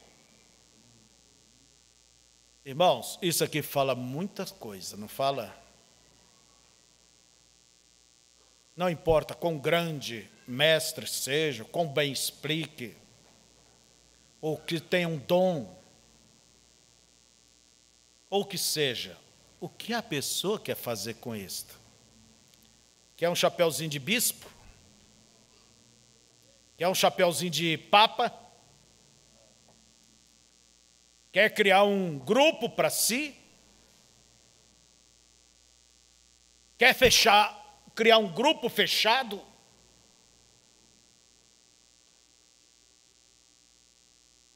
Irmãos, isso aqui fala muitas coisas, não fala? Não importa quão grande mestre seja, quão bem explique, ou que tenha um dom, ou que seja, o que a pessoa quer fazer com isto? Quer um chapeuzinho de bispo? Quer um chapeuzinho de papa? Quer criar um grupo para si? Quer criar um grupo fechado?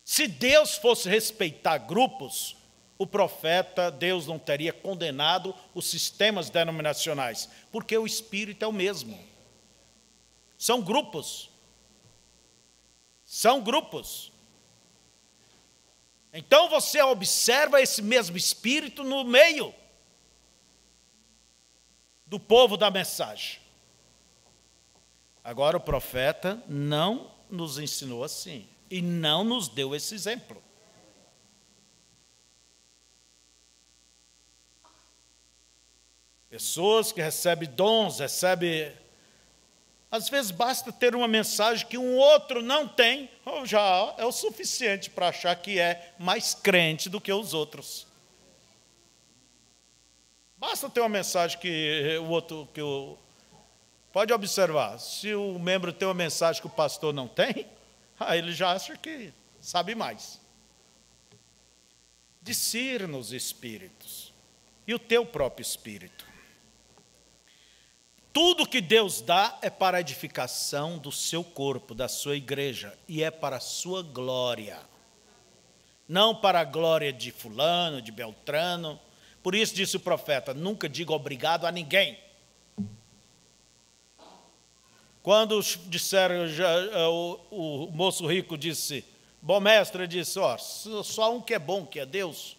Se Deus fosse respeitar grupos, o profeta, Deus não teria condenado os sistemas denominacionais, porque o espírito é o mesmo. São grupos. São grupos. Então você observa esse mesmo espírito no meio do povo da mensagem. Agora o profeta não nos ensinou assim e não nos deu esse exemplo. Pessoas que recebem dons, às vezes basta ter uma mensagem que um outro não tem, já é o suficiente para achar que é mais crente do que os outros. Basta ter uma mensagem que o outro... Pode observar, se o membro tem uma mensagem que o pastor não tem, aí ele já acha que sabe mais. Discirna os espíritos e o teu próprio espírito. Tudo que Deus dá é para a edificação do seu corpo, da sua igreja, e é para a sua glória. Não para a glória de fulano, de Beltrano. Por isso disse o profeta, nunca diga obrigado a ninguém. Quando disseram, o moço rico disse, bom mestre, disse, só um que é bom, que é Deus.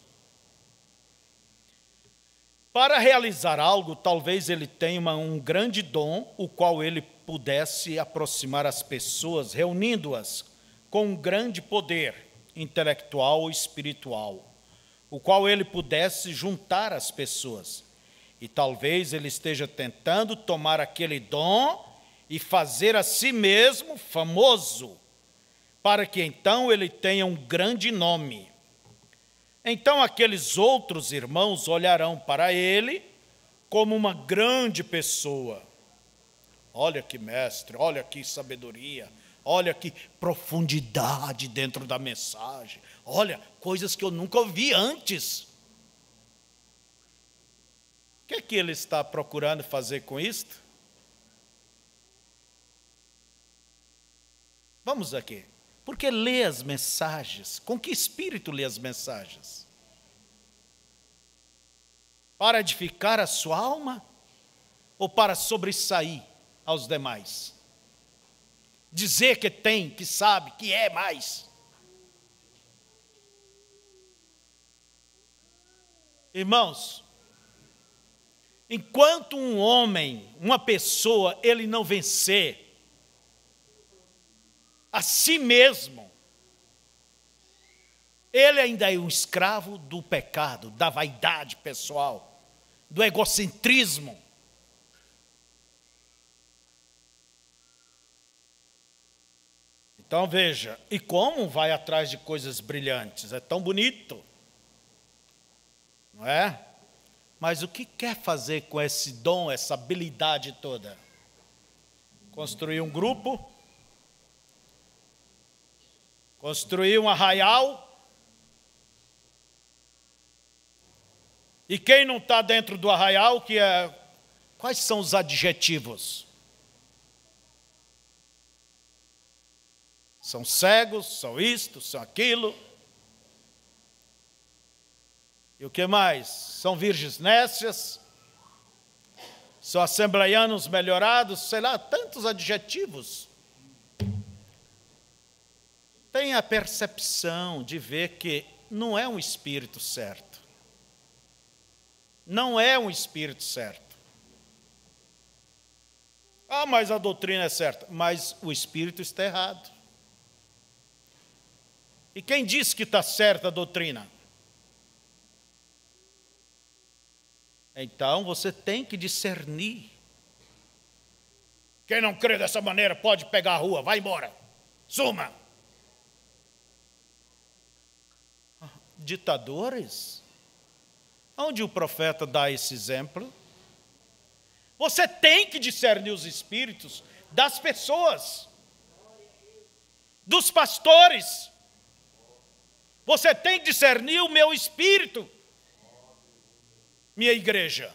Para realizar algo, talvez ele tenha um grande dom, o qual ele pudesse aproximar as pessoas, reunindo-as com um grande poder intelectual ou espiritual, o qual ele pudesse juntar as pessoas. E talvez ele esteja tentando tomar aquele dom e fazer a si mesmo famoso, para que então ele tenha um grande nome. Então aqueles outros irmãos olharão para ele como uma grande pessoa. Olha que mestre, olha que sabedoria, olha que profundidade dentro da mensagem. Olha, coisas que eu nunca ouvi antes. O que é que ele está procurando fazer com isto? Vamos aqui. Porque lê as mensagens. Com que espírito lê as mensagens? Para edificar a sua alma? Ou para sobressair aos demais? Dizer que tem, que sabe, que é mais? Irmãos, enquanto um homem, uma pessoa, ele não vencer a si mesmo, ele ainda é um escravo do pecado, da vaidade pessoal, do egocentrismo. Então veja, e como vai atrás de coisas brilhantes? É tão bonito, não é? Mas o que quer fazer com esse dom, essa habilidade toda? Construir um grupo? Construir um arraial? E quem não está dentro do arraial, quais são os adjetivos? São cegos, são isto, são aquilo. E o que mais? São virgens nécias, são assembleianos melhorados, sei lá, tantos adjetivos. Tem a percepção de ver que não é um espírito certo. Não é um espírito certo. Ah, mas a doutrina é certa. Mas o espírito está errado. E quem disse que está certa a doutrina? Então você tem que discernir. Quem não crê dessa maneira pode pegar a rua, vai embora, suma. Ditadores? Onde o profeta dá esse exemplo? Você tem que discernir os espíritos das pessoas, dos pastores. Você tem que discernir o meu espírito, minha igreja.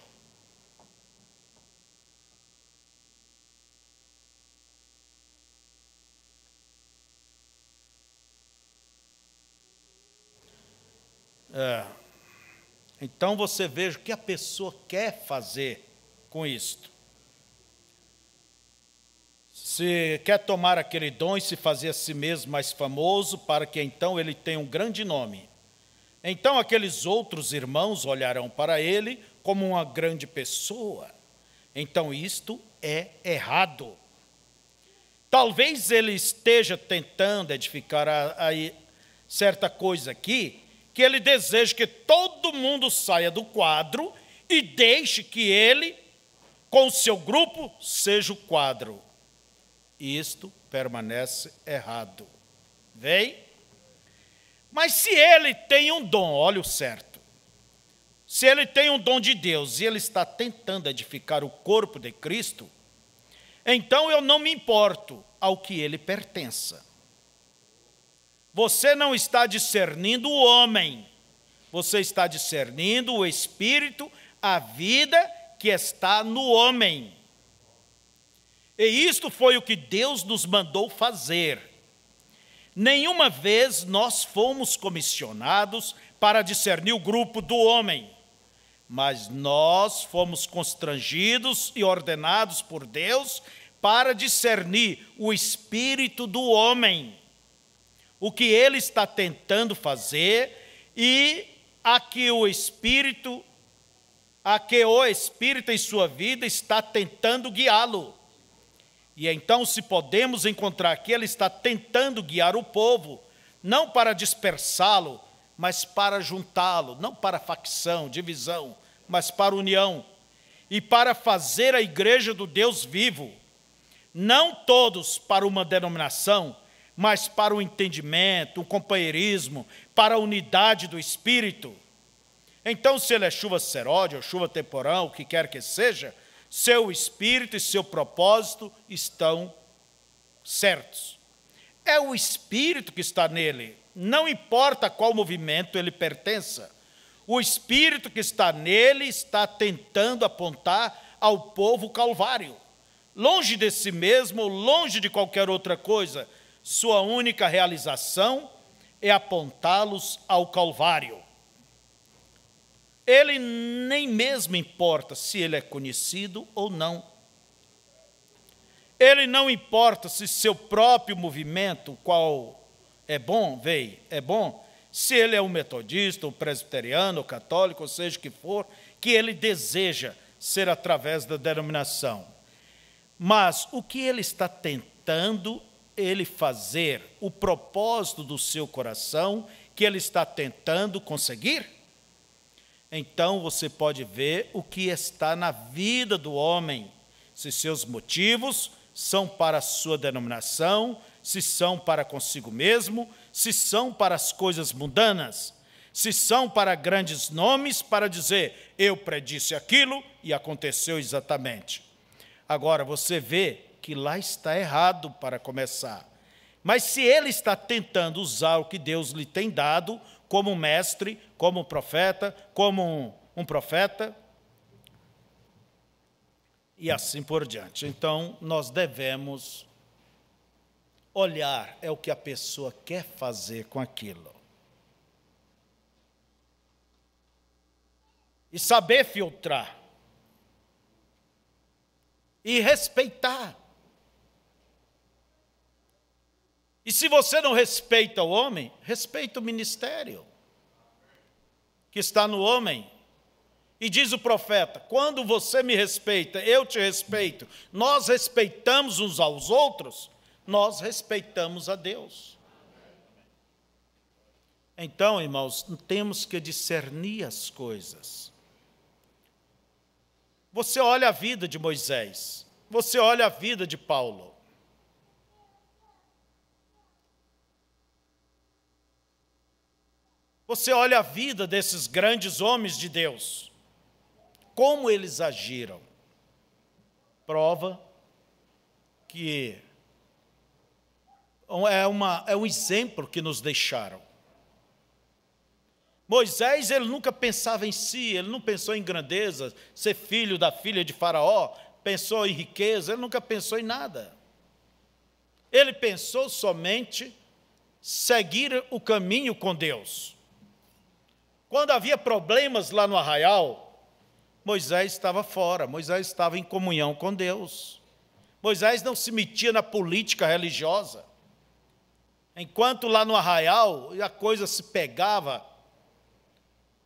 Então você veja o que a pessoa quer fazer com isto. Se quer tomar aquele dom e se fazer a si mesmo mais famoso, para que então ele tenha um grande nome. Então aqueles outros irmãos olharão para ele como uma grande pessoa. Então isto é errado. Talvez ele esteja tentando edificar certa coisa aqui, que ele deseja que todo mundo saia do quadro e deixe que ele, com o seu grupo, seja o quadro. Isto permanece errado. Vem? Mas se ele tem um dom, olha o certo. Se ele tem um dom de Deus e ele está tentando edificar o corpo de Cristo, então eu não me importo ao que ele pertença. Você não está discernindo o homem, você está discernindo o espírito, a vida que está no homem. E isto foi o que Deus nos mandou fazer. Nenhuma vez nós fomos comissionados para discernir o grupo do homem, mas nós fomos constrangidos e ordenados por Deus para discernir o espírito do homem, o que ele está tentando fazer e a que o espírito em sua vida está tentando guiá-lo. E então, se podemos encontrar que ele está tentando guiar o povo, não para dispersá-lo, mas para juntá-lo, não para facção, divisão, mas para união, e para fazer a igreja do Deus vivo, não todos para uma denominação, mas para o entendimento, o companheirismo, para a unidade do Espírito. Então, se ele é chuva seródia ou chuva temporal, o que quer que seja, seu espírito e seu propósito estão certos. É o Espírito que está nele, não importa a qual movimento ele pertença. O Espírito que está nele está tentando apontar ao povo calvário. Longe de si mesmo, longe de qualquer outra coisa, sua única realização é apontá-los ao Calvário. Ele nem mesmo importa se ele é conhecido ou não. Ele não importa se seu próprio movimento, qual é bom, é bom, se ele é um metodista, um presbiteriano, um católico, ou seja o que for, que ele deseja ser através da denominação. Mas o que ele está tentando ele fazer, o propósito do seu coração, que ele está tentando conseguir? Então você pode ver o que está na vida do homem, se seus motivos são para a sua denominação, se são para consigo mesmo, se são para as coisas mundanas, se são para grandes nomes, para dizer, eu predisse aquilo e aconteceu exatamente. Agora, você vê que lá está errado para começar. Mas se ele está tentando usar o que Deus lhe tem dado, como um mestre, como um profeta, como um profeta, e assim por diante. Então, nós devemos olhar, é o que a pessoa quer fazer com aquilo. E saber filtrar. E respeitar. E se você não respeita o homem, respeita o ministério que está no homem. E diz o profeta, quando você me respeita, eu te respeito, nós respeitamos uns aos outros, nós respeitamos a Deus. Então, irmãos, temos que discernir as coisas. Você olha a vida de Moisés, você olha a vida de Paulo. Você olha a vida desses grandes homens de Deus. Como eles agiram? Prova que é um exemplo que nos deixaram. Moisés, ele nunca pensava em si, ele não pensou em grandeza, ser filho da filha de Faraó, pensou em riqueza, ele nunca pensou em nada. Ele pensou somente seguir o caminho com Deus. Quando havia problemas lá no arraial, Moisés estava fora, Moisés estava em comunhão com Deus. Moisés não se metia na política religiosa. Enquanto lá no arraial a coisa se pegava,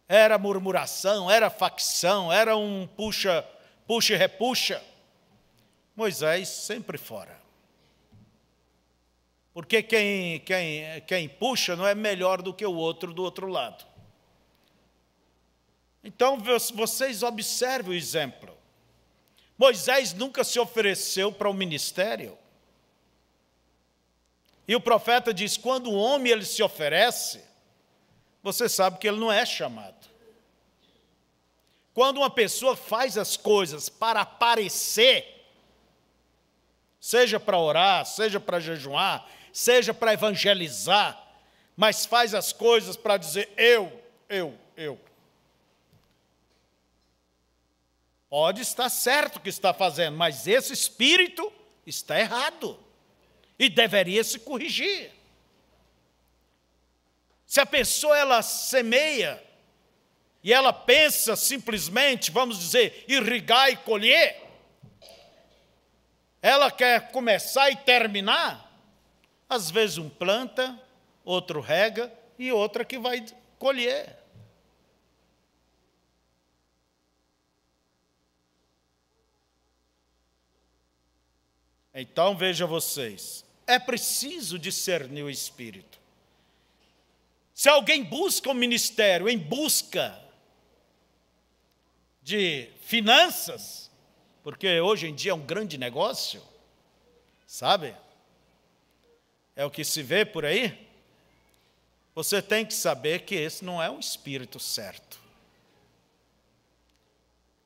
era murmuração, era facção, era um puxa e repuxa. Moisés sempre fora. Porque quem puxa não é melhor do que o outro do outro lado. Então, vocês observem o exemplo. Moisés nunca se ofereceu para o ministério. E o profeta diz, quando o homem ele se oferece, você sabe que ele não é chamado. Quando uma pessoa faz as coisas para aparecer, seja para orar, seja para jejuar, seja para evangelizar, mas faz as coisas para dizer eu. Pode estar certo o que está fazendo, mas esse espírito está errado e deveria se corrigir. Se a pessoa ela semeia e ela pensa simplesmente, vamos dizer, irrigar e colher, ela quer começar e terminar, às vezes um planta, outro rega e outra que vai colher. Então, veja vocês, é preciso discernir o Espírito. Se alguém busca um ministério em busca de finanças, porque hoje em dia é um grande negócio, sabe? é o que se vê por aí, você tem que saber que esse não é o espírito certo.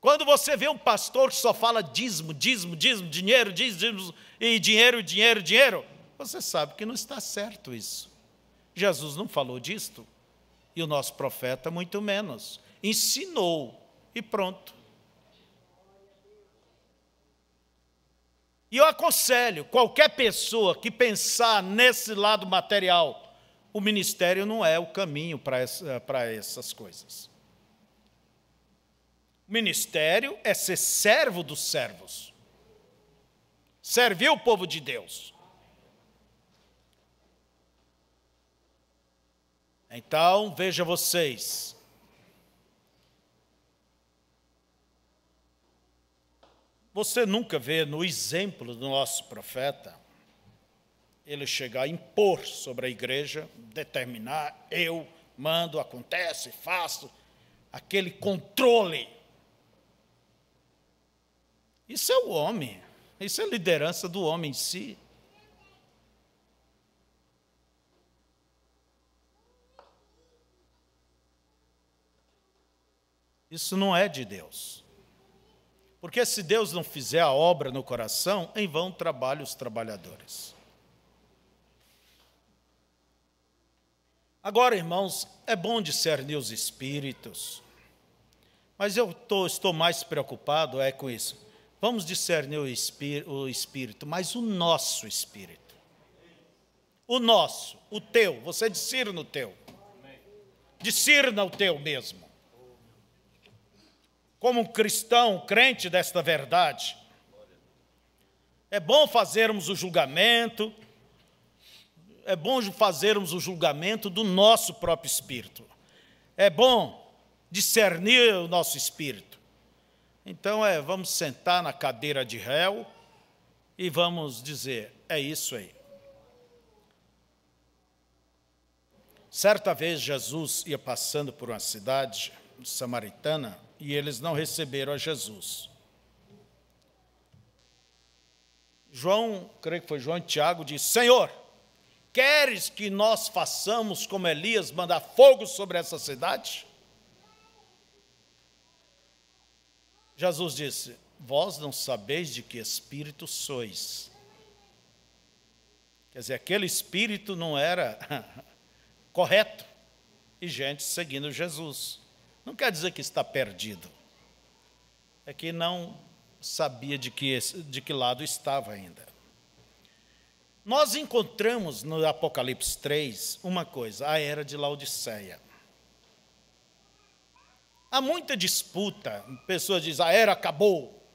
Quando você vê um pastor que só fala dízimo, dízimo, dízimo, dinheiro, dízimo, e dinheiro, dinheiro, dinheiro, você sabe que não está certo isso. Jesus não falou disto, e o nosso profeta muito menos. Ensinou, e pronto. E eu aconselho qualquer pessoa que pensar nesse lado material, o ministério não é o caminho para essas coisas. O ministério é ser servo dos servos. Servir o povo de Deus. Então, veja vocês. Você nunca vê no exemplo do nosso profeta, ele chegar a impor sobre a igreja, determinar, eu mando, acontece, faço, aquele controle. Isso é o homem, isso é a liderança do homem em si. Isso não é de Deus. Porque se Deus não fizer a obra no coração, em vão trabalham os trabalhadores. Agora, irmãos, é bom discernir os espíritos, mas eu estou mais preocupado com isso. Vamos discernir o espírito, mas o nosso espírito. O nosso, o teu, você discirna o teu. Discirna o teu mesmo. Como um cristão, crente desta verdade, é bom fazermos o julgamento, do nosso próprio espírito. É bom discernir o nosso espírito. Então, vamos sentar na cadeira de réu e vamos dizer, é isso aí. Certa vez, Jesus ia passando por uma cidade samaritana, e eles não receberam a Jesus. João, creio que foi João e Tiago, disse, Senhor, queres que nós façamos como Elias, mandar fogo sobre essa cidade? Jesus disse, vós não sabeis de que espírito sois. Quer dizer, aquele espírito não era correto, e gente seguindo Jesus. Não quer dizer que está perdido. É que não sabia de que lado estava ainda. Nós encontramos no Apocalipse 3 uma coisa, a era de Laodiceia. Há muita disputa, pessoas dizem, a era acabou.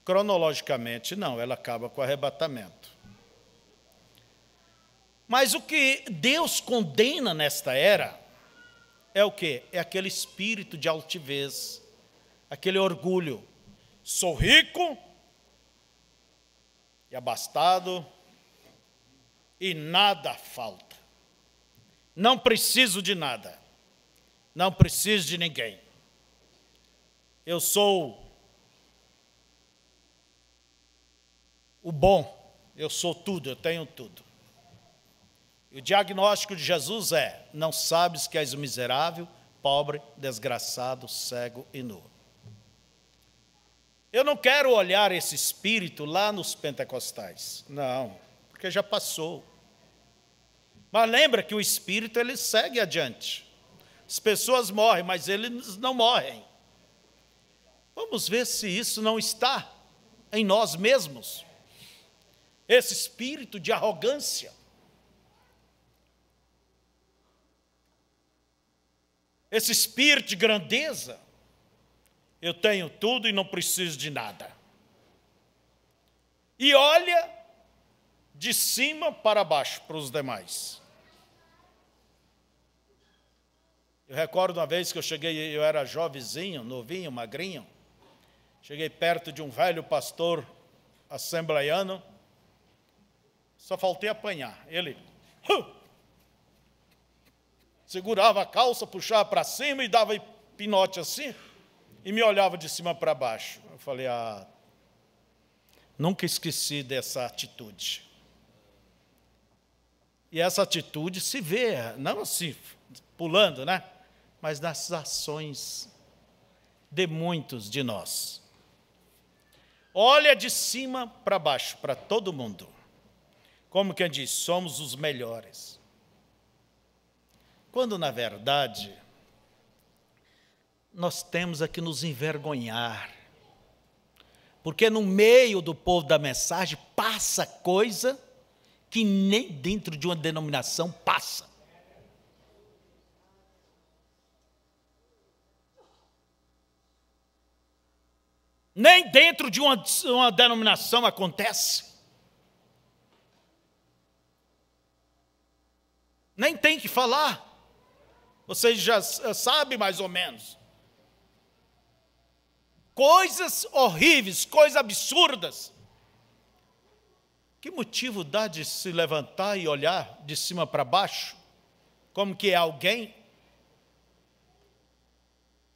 Cronologicamente, não, ela acaba com o arrebatamento. Mas o que Deus condena nesta era é o quê? É aquele espírito de altivez, aquele orgulho. Sou rico e abastado e nada falta. Não preciso de nada. Não preciso de ninguém. Eu sou o bom. Eu sou tudo, eu tenho tudo. E o diagnóstico de Jesus é, não sabes que és o miserável, pobre, desgraçado, cego e nu. Eu não quero olhar esse espírito lá nos pentecostais. Não, porque já passou. Mas lembra que o espírito, ele segue adiante. As pessoas morrem, mas eles não morrem. Vamos ver se isso não está em nós mesmos. Esse espírito de arrogância. Esse espírito de grandeza, eu tenho tudo e não preciso de nada. E olha de cima para baixo para os demais. Eu recordo uma vez que eu era jovenzinho, novinho, magrinho, cheguei perto de um velho pastor assembleiano, só faltei apanhar. Ele segurava a calça, puxava para cima e dava pinote assim, e me olhava de cima para baixo. Eu falei, nunca esqueci dessa atitude. E essa atitude se vê, não assim, pulando, né? Mas nas ações de muitos de nós. Olha de cima para baixo, para todo mundo. Como quem diz, somos os melhores. Quando, na verdade, nós temos a que nos envergonhar. Porque no meio do povo da mensagem passa coisa que nem dentro de uma denominação passa. Nem dentro de uma denominação acontece. Nem tem que falar. Vocês já sabem mais ou menos. Coisas horríveis, coisas absurdas. Que motivo dá de se levantar e olhar de cima para baixo? Como que é alguém?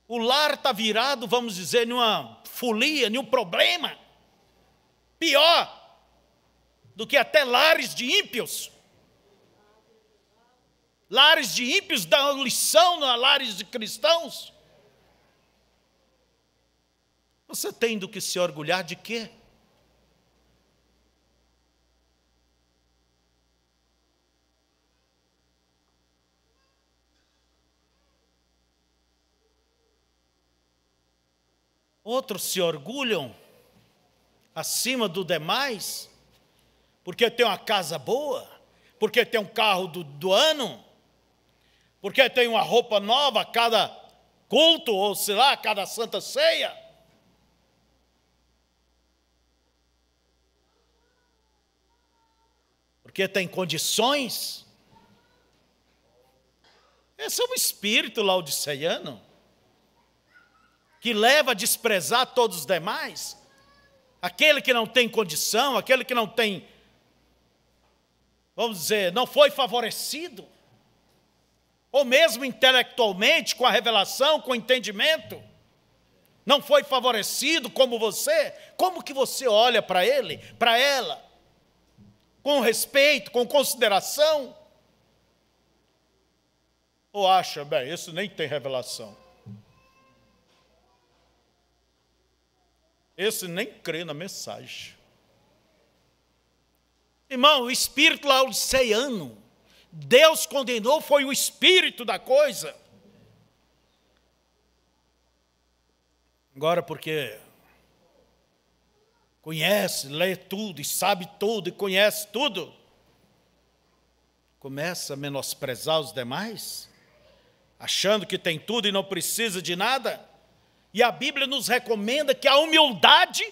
O lar está virado, vamos dizer, numa folia, num problema. Pior do que até lares de ímpios. Lares de ímpios dão lição a lares de cristãos. Você tem do que se orgulhar de quê? Outros se orgulham acima do demais, porque tem uma casa boa, porque tem um carro do ano, porque tem uma roupa nova a cada culto, ou sei lá, a cada santa ceia. Porque tem condições. Esse é um espírito laodiceiano, que leva a desprezar todos os demais. Aquele que não tem condição, aquele que não tem, vamos dizer, não foi favorecido. Ou mesmo intelectualmente, com a revelação, com o entendimento, não foi favorecido como você. Como que você olha para ele, para ela? Com respeito, com consideração? Ou acha, bem, esse nem tem revelação. Esse nem crê na mensagem. Irmão, o espírito laodiceiano, Deus condenou, foi o espírito da coisa. Agora, porque conhece, lê tudo, e sabe tudo, e conhece tudo, começa a menosprezar os demais, achando que tem tudo e não precisa de nada. E a Bíblia nos recomenda que a humildade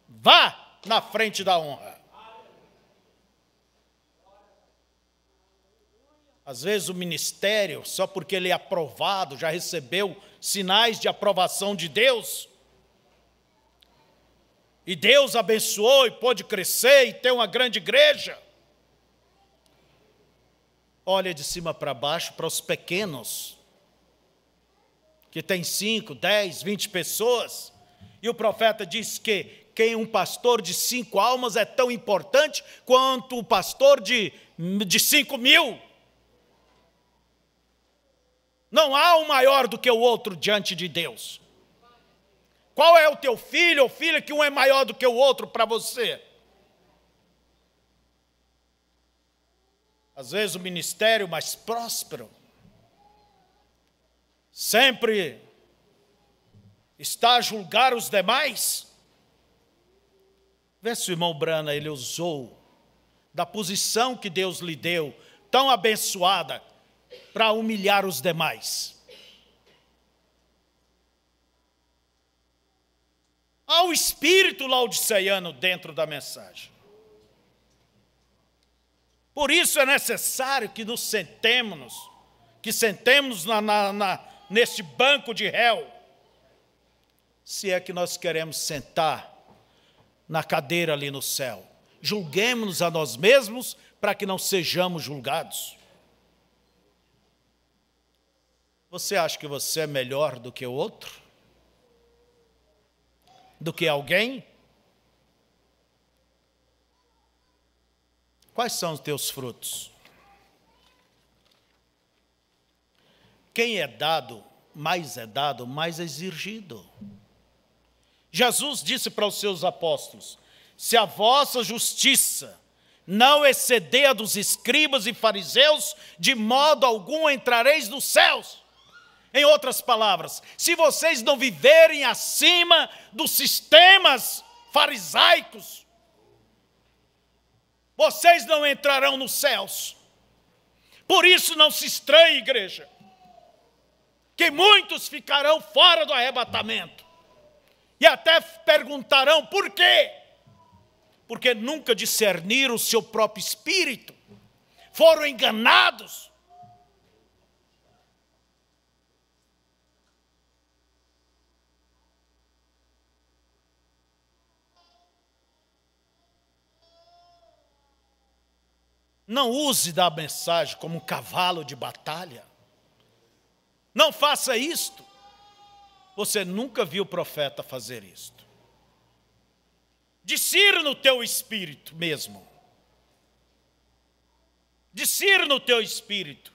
vá na frente da honra. Às vezes o ministério, só porque ele é aprovado, já recebeu sinais de aprovação de Deus, e Deus abençoou e pôde crescer e ter uma grande igreja, olha de cima para baixo para os pequenos, que tem 5, 10, 20 pessoas, e o profeta diz que quem um pastor de 5 almas é tão importante quanto o pastor de 5.000. Não há um maior do que o outro diante de Deus. Qual é o teu filho ou filha que um é maior do que o outro para você? Às vezes o ministério mais próspero sempre está a julgar os demais. Vê se o irmão Brana, ele usou da posição que Deus lhe deu, tão abençoada, para humilhar os demais. Há o espírito laodiceiano dentro da mensagem. Por isso é necessário que nos sentemos, neste banco de réu, se é que nós queremos sentar na cadeira ali no céu. Julguemos-nos a nós mesmos para que não sejamos julgados. Você acha que você é melhor do que o outro? Do que alguém? Quais são os teus frutos? quem é dado, mais é exigido. Jesus disse para os seus apóstolos: se a vossa justiça não exceder a dos escribas e fariseus, de modo algum entrareis nos céus. Em outras palavras, se vocês não viverem acima dos sistemas farisaicos, vocês não entrarão nos céus. Por isso não se estranhe, igreja, que muitos ficarão fora do arrebatamento. E até perguntarão por quê? Porque nunca discerniram o seu próprio espírito, foram enganados. Não use da mensagem como um cavalo de batalha. Não faça isto. Você nunca viu o profeta fazer isto. Discirna no teu espírito mesmo. Discirna no teu espírito.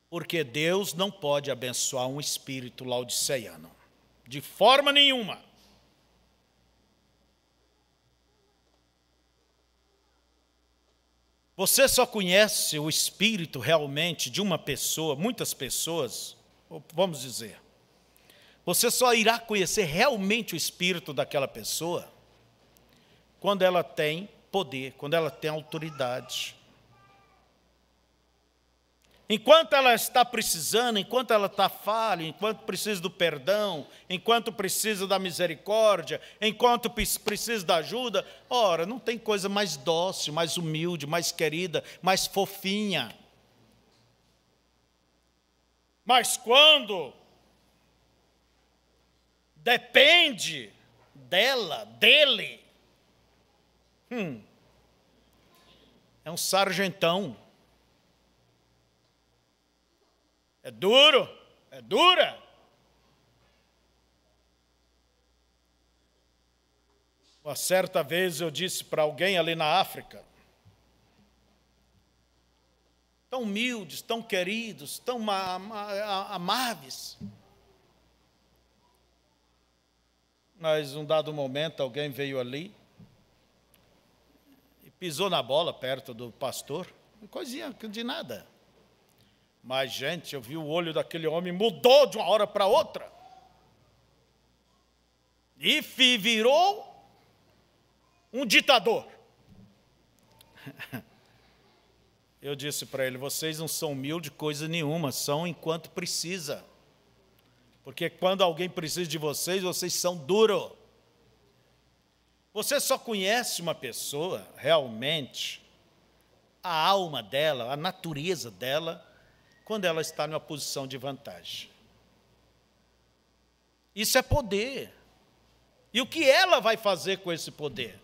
Porque Deus não pode abençoar um espírito laodiceano. De forma nenhuma. Você só conhece o espírito realmente de uma pessoa, muitas pessoas, vamos dizer, você só irá conhecer realmente o espírito daquela pessoa quando ela tem poder, quando ela tem autoridade. Enquanto ela está precisando, enquanto ela está falha, enquanto precisa do perdão, enquanto precisa da misericórdia, enquanto precisa da ajuda, ora, não tem coisa mais dócil, mais humilde, mais querida, mais fofinha. Mas quando depende dela, dele, é um sargentão. É duro, é dura. Uma certa vez eu disse para alguém ali na África, tão humildes, tão queridos, tão amáveis. Mas um dado momento alguém veio ali e pisou na bola perto do pastor, coisinha de nada. Mas, gente, eu vi o olho daquele homem mudou de uma hora para outra. E virou um ditador. Eu disse para ele, vocês não são humildes coisa nenhuma, são enquanto precisa. Porque quando alguém precisa de vocês, vocês são duros. Você só conhece uma pessoa, realmente, a alma dela, a natureza dela, quando ela está numa posição de vantagem. Isso é poder. E o que ela vai fazer com esse poder?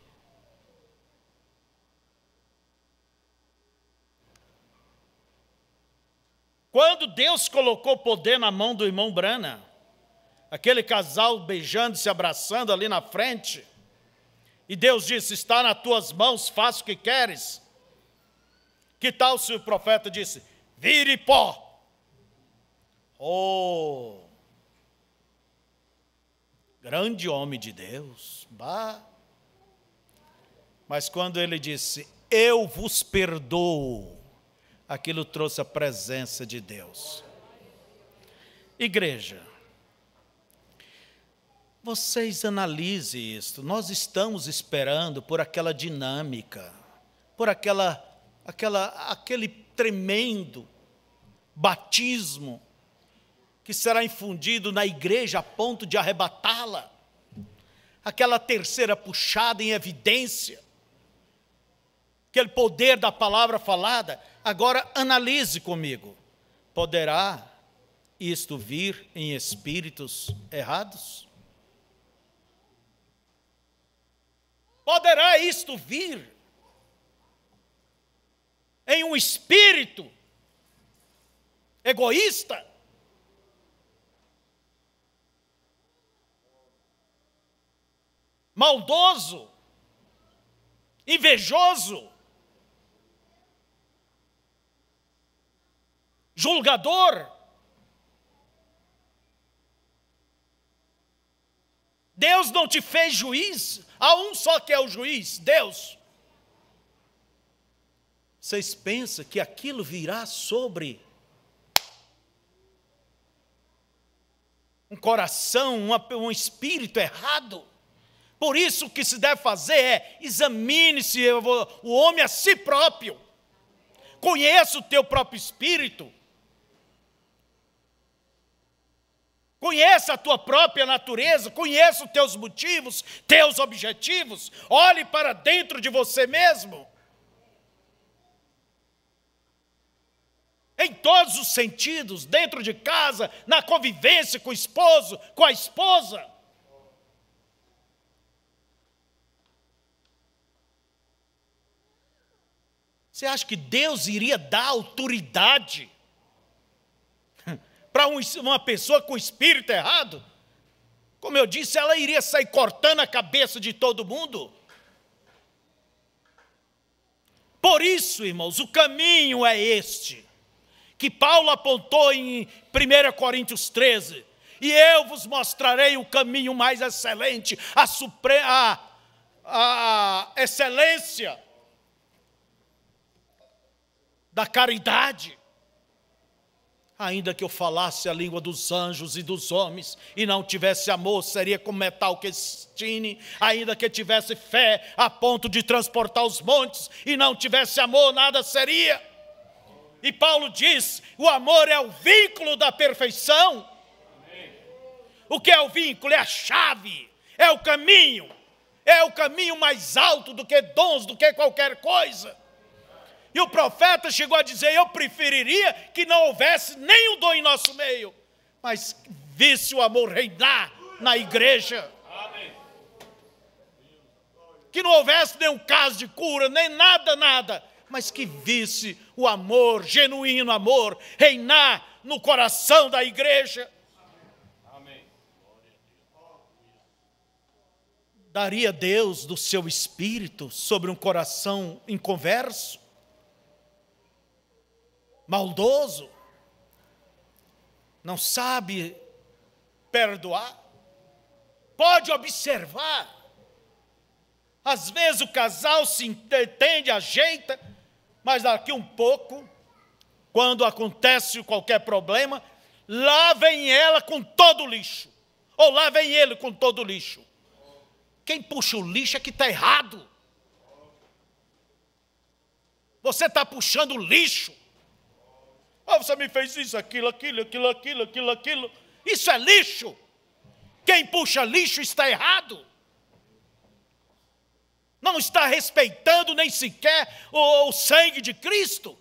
Quando Deus colocou poder na mão do irmão Brana, aquele casal beijando, se abraçando ali na frente, e Deus disse, está nas tuas mãos, faça o que queres. Que tal se o profeta disse, vire pó? Oh, grande homem de Deus, bah. Mas quando ele disse, eu vos perdoo, aquilo trouxe a presença de Deus. Igreja, vocês analisem isto, nós estamos esperando por aquela dinâmica, por aquele tremendo batismo que será infundido na igreja a ponto de arrebatá-la, aquela terceira puxada em evidência, aquele poder da palavra falada. Agora analise comigo, poderá isto vir em espíritos errados? Poderá isto vir em um espírito egoísta? Maldoso? Invejoso? julgador. Deus não te fez juiz, há um só que é o juiz, Deus. Vocês pensam que aquilo virá sobre um coração, um espírito errado? Por isso o que se deve fazer é, examine-se o homem a si próprio. Conheça o teu próprio espírito. Conheça a tua própria natureza, conheça os teus motivos, teus objetivos. Olhe para dentro de você mesmo. Em todos os sentidos, dentro de casa, na convivência com o esposo, com a esposa. Você acha que Deus iria dar autoridade para uma pessoa com espírito errado? Como eu disse, ela iria sair cortando a cabeça de todo mundo. Por isso, irmãos, o caminho é este, que Paulo apontou em 1 Coríntios 13. E eu vos mostrarei o caminho mais excelente, a excelência da caridade. Ainda que eu falasse a língua dos anjos e dos homens e não tivesse amor, seria como metal que estine. Ainda que tivesse fé a ponto de transportar os montes e não tivesse amor, nada seria. E Paulo diz, o amor é o vínculo da perfeição. O que é o vínculo? É a chave, é o caminho mais alto do que dons, do que qualquer coisa. E o profeta chegou a dizer, eu preferiria que não houvesse nenhum dom em nosso meio, mas visse o amor reinar na igreja. Que não houvesse nenhum caso de cura, nem nada, mas que visse o amor, genuíno amor, reinar no coração da igreja. Daria Deus do seu espírito sobre um coração inconverso, maldoso, não sabe perdoar? Pode observar. Às vezes o casal se entende, ajeita, mas daqui um pouco, quando acontece qualquer problema, lá vem ela com todo o lixo, ou lá vem ele com todo o lixo. Quem puxa o lixo é que está errado. Você está puxando o lixo. Você me fez isso, aquilo. Isso é lixo. Quem puxa lixo está errado. Não está respeitando nem sequer o sangue de Cristo,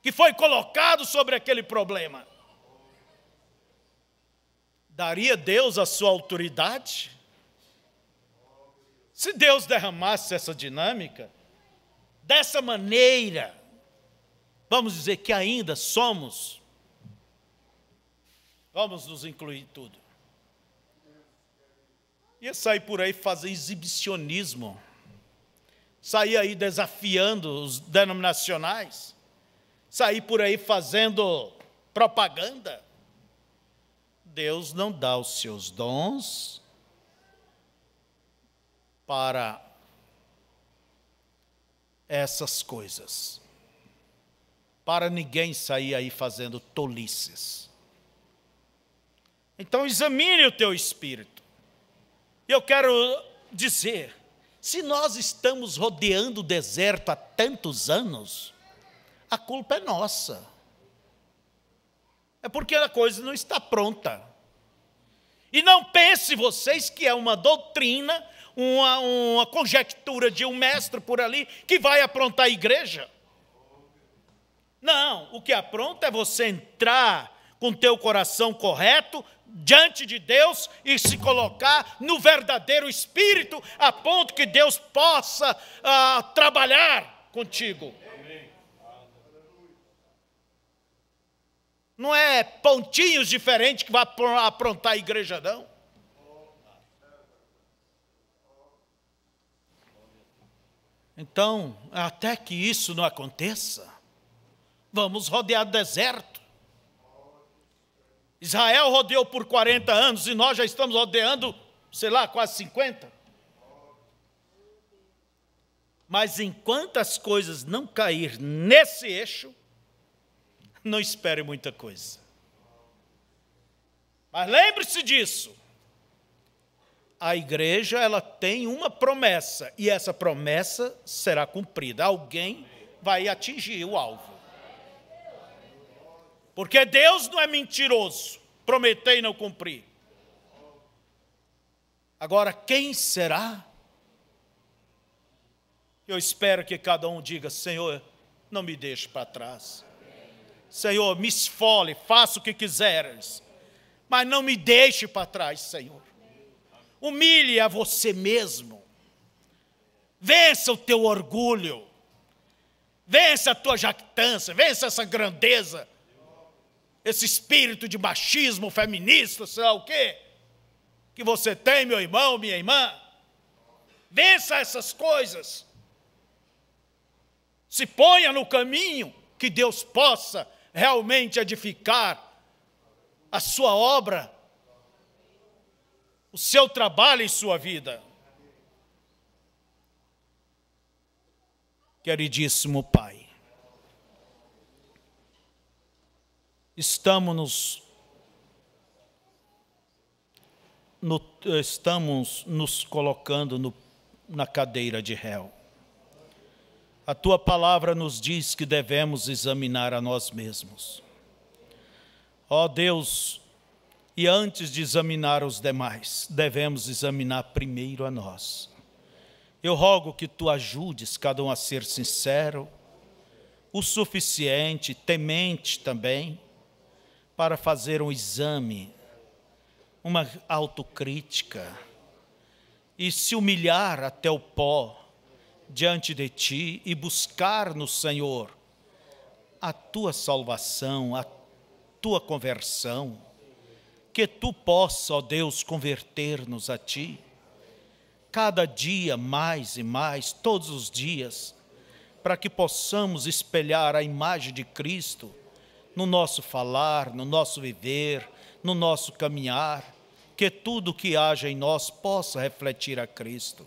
que foi colocado sobre aquele problema. Daria Deus a sua autoridade? Se Deus derramasse essa dinâmica, dessa maneira, vamos dizer que ainda somos, vamos nos incluir em tudo. Ia sair por aí fazer exibicionismo, sair aí desafiando os denominacionais, sair por aí fazendo propaganda. Deus não dá os seus dons para essas coisas, para ninguém sair aí fazendo tolices. Então examine o teu espírito. Eu quero dizer, se nós estamos rodeando o deserto há tantos anos, a culpa é nossa. É porque a coisa não está pronta. E não pense vocês que é uma doutrina, uma conjectura de um mestre por ali que vai aprontar a igreja. Não, o que apronta é você entrar com o teu coração correto diante de Deus e se colocar no verdadeiro espírito a ponto que Deus possa trabalhar contigo. Não é pontinhos diferentes que vai aprontar a igreja, não. Então, até que isso não aconteça, Vamos rodear o deserto. Israel rodeou por 40 anos e nós já estamos rodeando, sei lá, quase 50. Mas enquanto as coisas não cair nesse eixo, não espere muita coisa. Mas lembre-se disso. A igreja, ela tem uma promessa, e essa promessa será cumprida. Alguém vai atingir o alvo. Porque Deus não é mentiroso, prometer e não cumprir. Agora, quem será? Eu espero que cada um diga: Senhor, não me deixe para trás. Senhor, me esfole, faça o que quiseres, mas não me deixe para trás, Senhor. Humilhe a você mesmo. Vença o teu orgulho. Vença a tua jactância, vença essa grandeza, esse espírito de machismo feminista, sei lá o quê, que você tem, meu irmão, minha irmã. Vença essas coisas. Se ponha no caminho que Deus possa realmente edificar a sua obra, o seu trabalho e sua vida. Queridíssimo Pai, estamos nos colocando na cadeira de réu. A Tua palavra nos diz que devemos examinar a nós mesmos. Ó Deus, e antes de examinar os demais, devemos examinar primeiro a nós. Eu rogo que Tu ajudes cada um a ser sincero, o suficiente, temente também, para fazer um exame, uma autocrítica, e se humilhar até o pó diante de Ti e buscar no Senhor a Tua salvação, a Tua conversão, que Tu possa, ó Deus, converter-nos a Ti, cada dia mais e mais, todos os dias, para que possamos espelhar a imagem de Cristo no nosso falar, no nosso viver, no nosso caminhar, que tudo que haja em nós possa refletir a Cristo.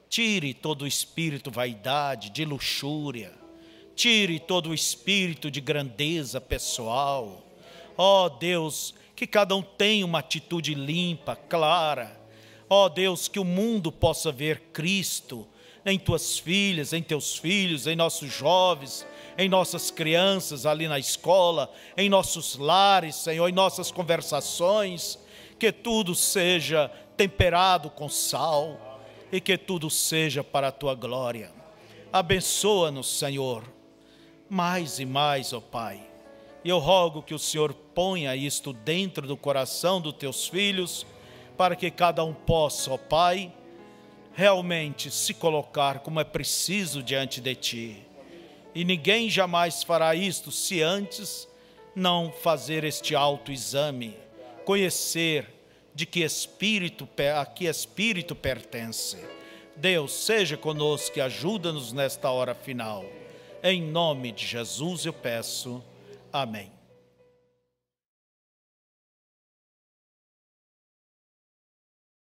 Tire todo o espírito de vaidade, de luxúria, tire todo o espírito de grandeza pessoal. Ó Deus, que cada um tenha uma atitude limpa, clara. Ó Deus, que o mundo possa ver Cristo em Tuas filhas, em Teus filhos, em nossos jovens, em nossas crianças ali na escola, em nossos lares, Senhor, em nossas conversações, que tudo seja temperado com sal e que tudo seja para a Tua glória. Abençoa-nos, Senhor, mais e mais, ó Pai. E eu rogo que o Senhor ponha isto dentro do coração dos Teus filhos, para que cada um possa, ó Pai, realmente se colocar como é preciso diante de Ti. E ninguém jamais fará isto se antes não fazer este autoexame, conhecer de que espírito, a que espírito pertence. Deus, seja conosco e ajuda-nos nesta hora final. Em nome de Jesus eu peço. Amém.